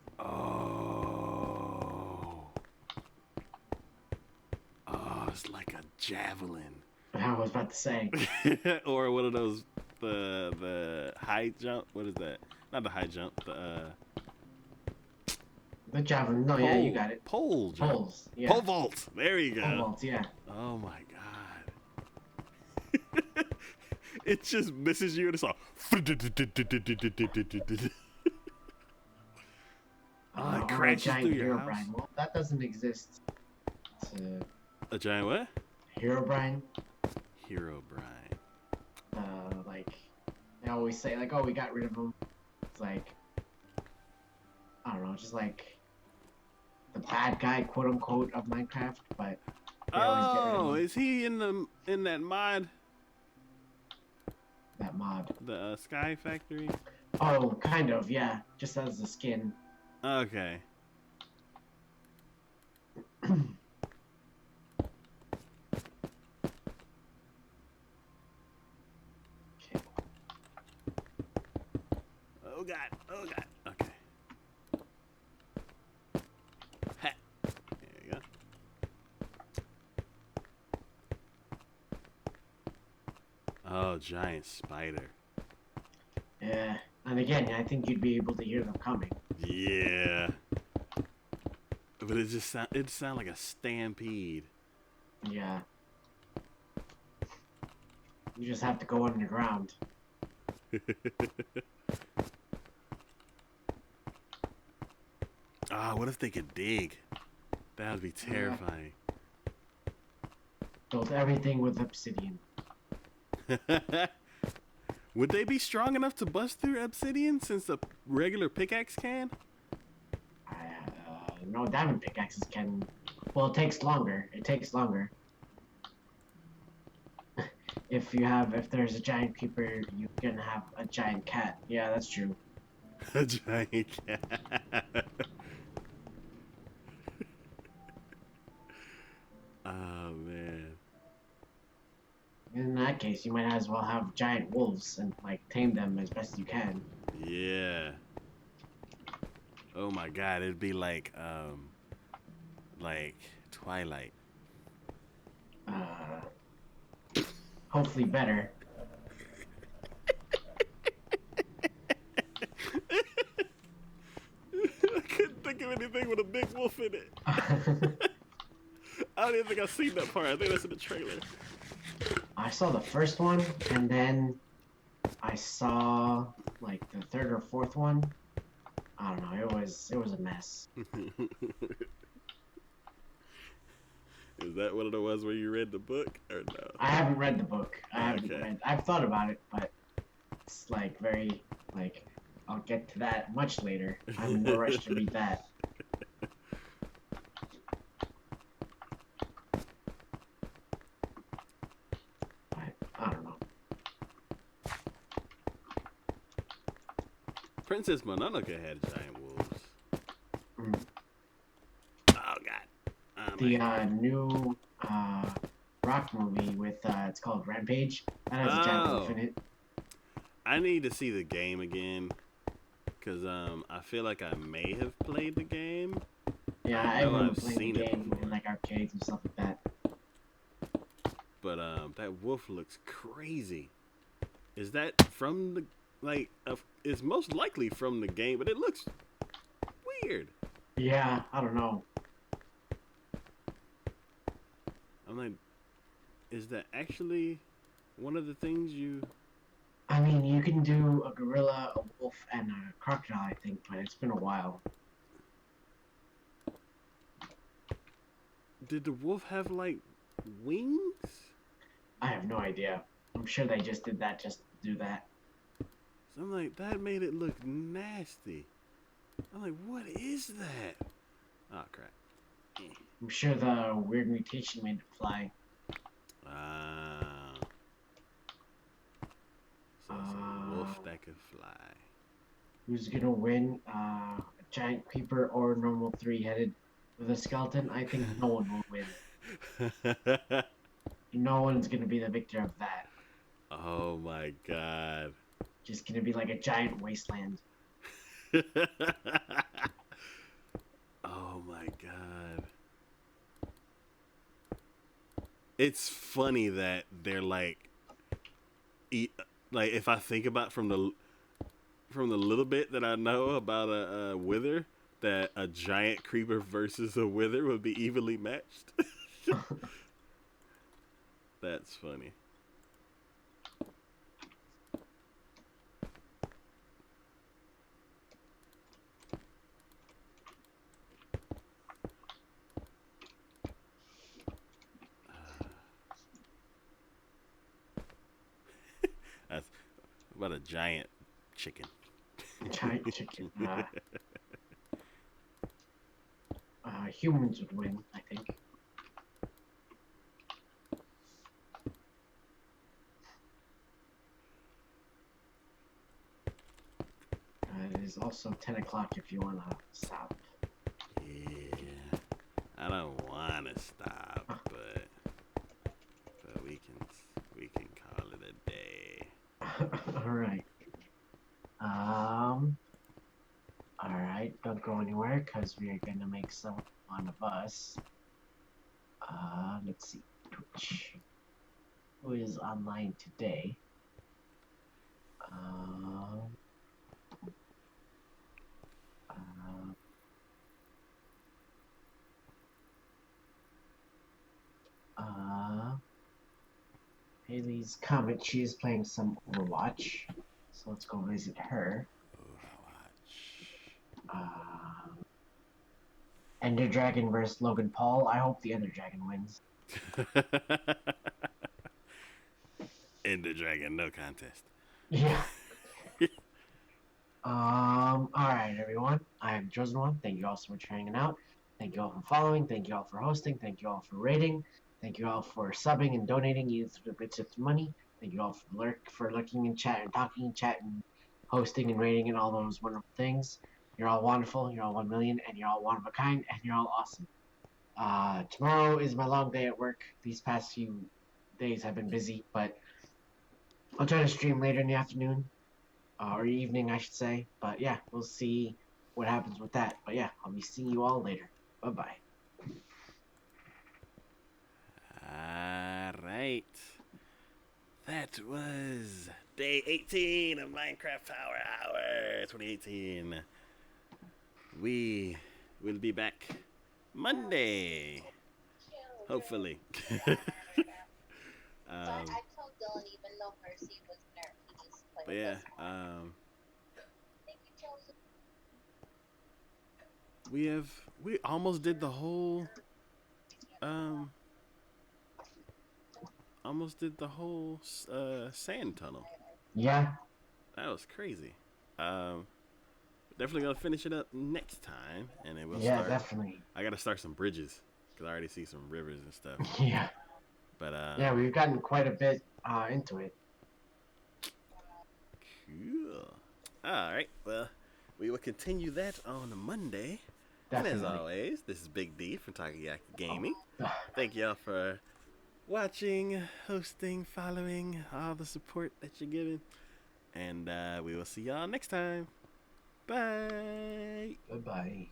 Oh, it's like a javelin. I was about to say. Or one of those the high jump. What is that? Not the high jump. The javelin. No, yeah, you got it. Pole jump. Poles. Yeah. Pole vault. There you go. Pole vault. Yeah. Oh my god. It just misses you and it's all. Oh, it crashes giant through your Herobrine. house. Well, that doesn't exist. A giant what? Herobrine. Herobrine. Like they always say, like, oh, we got rid of him. It's like, I don't know, just like the bad guy, quote unquote, of Minecraft. But They always get rid of Oh, them. is he in that mod, That mod. the Sky Factory? Oh, kind of, yeah. Just as the skin. Okay. Okay. Oh god. Oh god. Okay. Ha. There you go. Oh, giant spider. Yeah. And again, I think you'd be able to hear them coming. Yeah. But it sound like a stampede. Yeah. You just have to go underground. Ah, what if they could dig? That would be terrifying. Build everything with obsidian. Would they be strong enough to bust through obsidian since the regular pickaxe can? No, diamond pickaxes can. Well, it takes longer. It takes longer. If there's a giant creeper, you can have a giant cat. Yeah, that's true. A giant cat. Oh man. In that case, you might as well have giant wolves and like tame them as best you can. Yeah. Oh my god, it'd be like Twilight. Uh, Hopefully better. I couldn't think of anything with a big wolf in it. I don't even think I've seen that part. I think that's in the trailer. I saw the first one, and then I saw like the third or fourth one. I don't know. It was a mess. Is that one of the ones where you read the book or no? I haven't read the book. Okay. I've thought about it, but it's like very like I'll get to that much later. I'm in no rush to read that. But I don't know. Princess Mononoke had giant wolves. Mm. Oh god. The new rock movie with it's called Rampage. That has a giant wolf in it. I need to see the game again because I feel like I may have played the game. Yeah, I know everyone I've played seen the it game before. in like arcades and stuff like that. But that wolf looks crazy. Is that from the it's most likely from the game, but it looks weird. Yeah, I don't know. I'm like, is that actually one of the things you? I mean, you can do a gorilla, a wolf, and a crocodile, I think, but it's been a while. Did the wolf have like wings? I have no idea. I'm sure they just did that just to do that. So I'm like, that made it look nasty. I'm like, what is that? Oh crap. I'm sure the weird mutation made it fly. Ah. So it's a wolf that could fly. Who's gonna win? A giant creeper or normal three-headed with a skeleton? I think no one will win. No one's gonna be the victor of that. Oh my god. Just gonna be like a giant wasteland. Oh my god. It's funny that they're like if I think about from the little bit that I know about a wither, that a giant creeper versus a wither would be evenly matched. That's funny. That's about a giant chicken. Giant chicken. Humans would win, I think. is also 10 o'clock if you want to stop. Yeah. I don't want to stop, but we can call it a day. All right. Um. All right. Don't go anywhere because we are gonna make some fun of us. Let's see. Twitch. Who is online today? Um. Uh, uh, Haley's comment. She is playing some Overwatch, so let's go visit her. Overwatch. Ender Dragon versus Logan Paul. I hope the Ender Dragon wins. End the dragon, no contest. Yeah. All right, everyone. I am Chosen One. Thank you all so much for hanging out. Thank you all for following. Thank you all for hosting. Thank you all for rating. Thank you all for subbing and donating either through bits of money. Thank you all for lurking in chat and talking in chat and hosting and rating and all those wonderful things. You're all wonderful. You're all 1 million, and you're all one of a kind, and you're all awesome. Tomorrow is my long day at work. These past few days have been busy, but I'll try to stream later in the afternoon or evening, I should say. But yeah, we'll see what happens with that. But yeah, I'll be seeing you all later. Bye bye. Alright. That was day 18 of Minecraft Power Hour 2018. We will be back Monday. Hopefully. I told Dylan even though Mercy was nerfed, he just played But yeah, we almost did the whole sand tunnel. Yeah. That was crazy. Definitely gonna finish it up next time, and then we'll Yeah, start. definitely. I gotta start some bridges because I already see some rivers and stuff. Yeah. But Yeah, we've gotten quite a bit into it. Cool. All right. Well, we will continue that on Monday. Definitely. And as always, this is Big D from TacoYaki Gaming. Thank y'all for watching, hosting, following, all the support that you're giving. And we will see y'all next time. Bye. Bye bye.